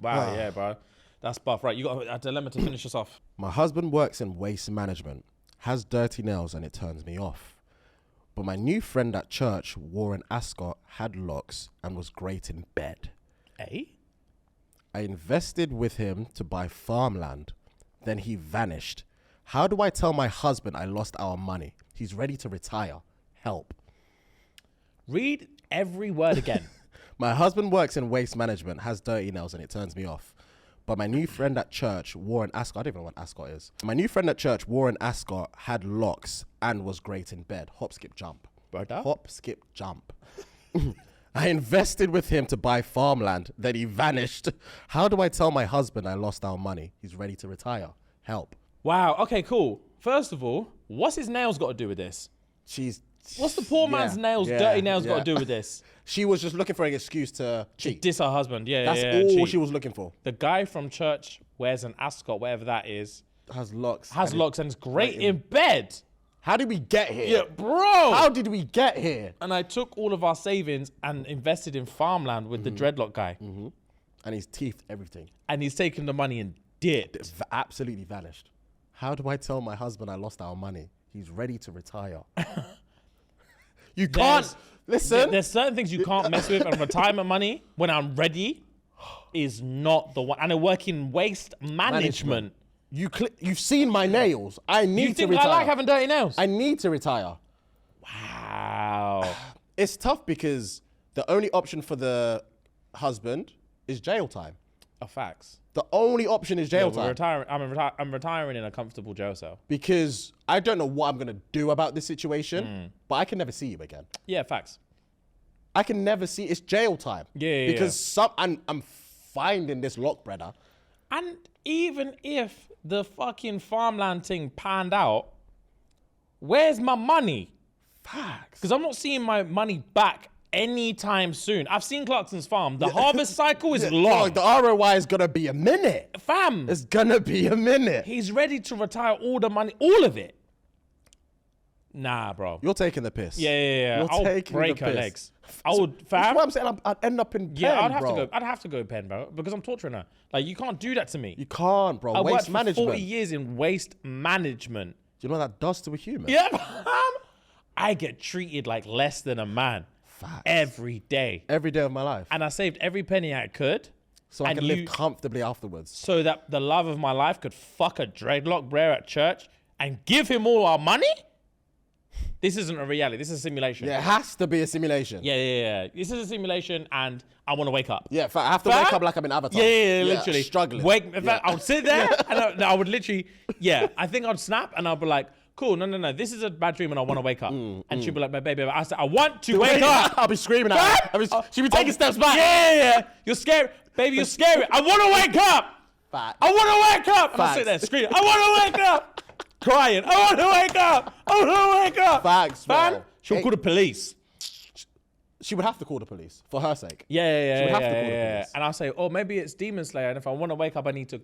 Wow, yeah, bro. That's buff. Right, you got a dilemma to finish us off. My husband works in waste management, has dirty nails, and it turns me off. But my new friend at church wore an ascot, had locks, and was great in bed. Eh? I invested with him to buy farmland. Then he vanished. How do I tell my husband I lost our money? He's ready to retire. Help. Read every word again. My husband works in waste management, has dirty nails, and it turns me off. But my new friend at church wore an ascot. I don't even know what ascot is. My new friend at church wore an ascot, had locks, and was great in bed. Hop, skip, jump. Brother? Hop, skip, jump. I invested with him to buy farmland. Then he vanished. How do I tell my husband I lost our money? He's ready to retire. Help. Wow. Okay, cool. First of all, what's his nails got to do with this? What's the poor man's nails, dirty nails, got to do with this? She was just looking for an excuse to cheat. Diss her husband. Yeah, That's yeah, all cheat. she was looking for. The guy from church wears an ascot, whatever that is, Has locks. has and locks, and is great in bed. How did we get here? Yeah, bro. How did we get here? And I took all of our savings and invested in farmland with the dreadlock guy. And he's teethed everything. And he's taken the money and dipped. Absolutely vanished. How do I tell my husband I lost our money? He's ready to retire. You can't. Listen. There's certain things you can't mess with, and retirement money, when I'm ready, is not the one. And I work in waste management. You've seen my nails. I need You to think retire. I like having dirty nails? I need to retire. Wow. It's tough because the only option for the husband is jail time. Facts. The only option is jail time. I'm retiring in a comfortable jail cell. Because I don't know what I'm going to do about this situation, but I can never see you again. Yeah, facts. I can never see. It's jail time. Yeah. Because I'm finding this lock, brother. And even if the fucking farmland thing panned out, where's my money? Facts. Because I'm not seeing my money back anytime soon. I've seen Clarkson's farm. The harvest cycle is long. The ROI is going to be a minute. Fam, It's going to be a minute. he's ready to retire all the money, all of it. Nah, bro. You're taking the piss. Yeah. You're I'll taking break the her piss. legs. I would, That's fam. what I'm saying. I'd end up in pen, Yeah, I'd have bro. to go. I'd have to go pen, bro, because I'm torturing her. Like, you can't do that to me. You can't, bro. I worked Waste for management. 40 years in waste management. Do you know what that does to a human? Yeah, fam. I get treated like less than a man. Facts. Every day. Every day of my life. And I saved every penny I could. So I and can you- live comfortably afterwards. So that the love of my life could fuck a dreadlock brer at church and give him all our money? This isn't a reality. This is a simulation. Yeah, it has to be a simulation. Yeah. This is a simulation, and I want to wake up. Yeah, I have to Fam? wake up like I'm in Avatar. Yeah, literally. Struggling. In fact, I would sit there and I would literally, I think I'd snap and I'd be like, cool, no, this is a bad dream and I want to wake up. And she'd be like, baby, I said, I want to wake up. I'll be screaming at her. She'll be taking steps back. Yeah. You're scary. Baby, you're scary. I want to wake up. Facts. I want to wake up. And I sit there screaming, I want to wake up. Crying. I want to wake up. I want to wake up. Facts, Fam, bro. she'll call the police. She would have to call the police for her sake. Yeah. She would have to call the police. And I'll say, oh, maybe it's Demon Slayer. And if I want to wake up, I need to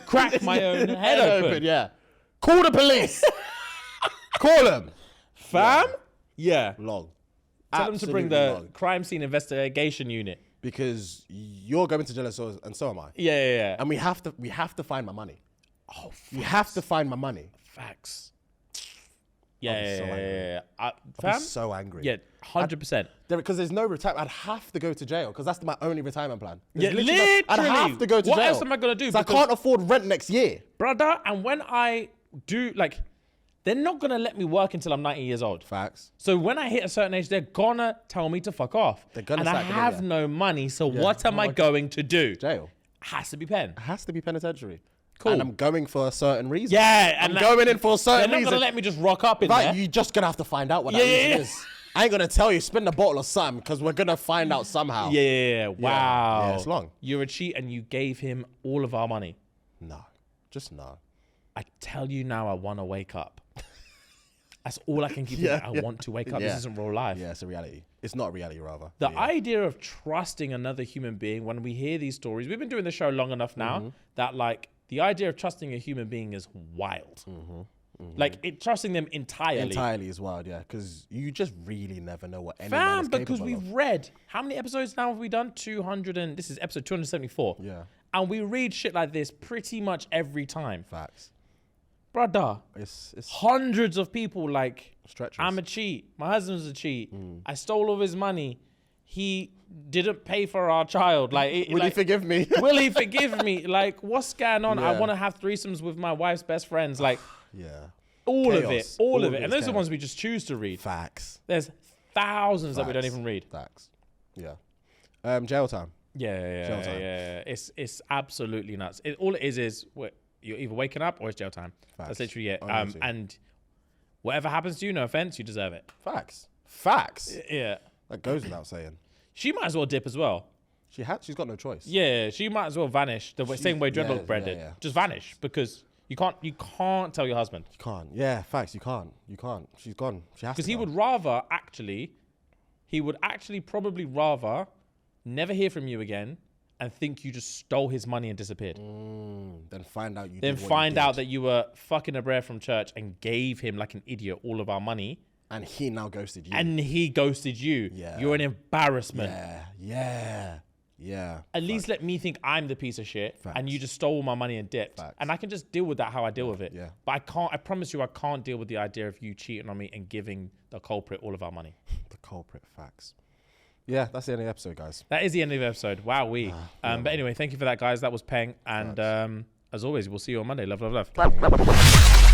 crack my own head open. Yeah. Call the police. Call them. Fam? Yeah. Long. Tell them to bring Absolutely the long. crime scene investigation unit. Because you're going to jail and so am I. Yeah. And we have to find my money. Oh, we have to find my money. Facts. so angry. Yeah. I'm Fam? so angry. Yeah, 100%. Because there's no retirement. I'd have to go to jail because that's my only retirement plan. Yeah, There's literally I'd have to go to What jail. else am I gonna do? So I Because- can't afford rent next year. Brother, and when I do, like, they're not going to let me work until I'm 90 years old. Facts. So when I hit a certain age, they're going to tell me to fuck off. They're gonna and I sack me, have yeah. no money, so what am I going to do? Jail. Has to be pen. It has to be penitentiary. Cool. And I'm going for a certain reason. Yeah. I'm going in for a certain They're not reason. going to let me just rock up in Right, there. you're just going to have to find out what that reason is. I ain't going to tell you, spin the bottle or something, because we're going to find out somehow. Yeah. Wow. Yeah, it's long. You're a cheat and you gave him all of our money. No. Just no. I tell you now, I want to wake up. That's all I can keep thinking. I want to wake up. This isn't real life. Yeah, it's a reality. It's not reality, rather. The idea of trusting another human being, when we hear these stories, we've been doing the show long enough now that like the idea of trusting a human being is wild. Like trusting them entirely is wild, yeah, because you just really never know what anyone Fam, is because capable we've of. read, how many episodes now have we done? 200 and this is episode 274. Yeah, and we read shit like this pretty much every time. facts. Brother, It's hundreds of people like, treacherous. I'm a cheat. My husband's a cheat. I stole all his money. He didn't pay for our child. Like, Will he forgive me? will he forgive me? Like, what's going on? I Yeah. want to have threesomes with my wife's best friends. Like, Yeah, all of Chaos. it, all All of of it. it And is those are the chaos. ones we just choose to read. facts. There's thousands that we don't Facts. even read. Facts. Yeah. Jail time. Yeah. Jail time. It's absolutely nuts. All it is you're either waking up or it's jail time. Facts. That's literally it. Honestly. And whatever happens to you, no offense, you deserve it. Facts. Yeah. That goes without saying. She might as well dip as well. She's got no choice. Yeah, she might as well vanish the same way Dreadlock Bread did. yeah. Just vanish because you can't tell your husband. You can't. Yeah, facts. You can't. She's gone. She has to. Because he go. would rather probably rather never hear from you again and think you just stole his money and disappeared. Then find out you. Then did what find you out did. that you were fucking a brer from church and gave him like an idiot all of our money. And he now ghosted you. And he ghosted you. Yeah. You're an embarrassment. Yeah. At least let me think I'm the piece of shit and you just stole my money and dipped. Facts. And I can just deal with that how I deal with it. Yeah. But I promise you I can't deal with the idea of you cheating on me and giving the culprit all of our money. The culprit. Facts. Yeah, that's the end of the episode, guys. That is the end of the episode. Wow, but anyway, thank you for that, guys. That was Peng. And as always, we'll see you on Monday. Love, love, love.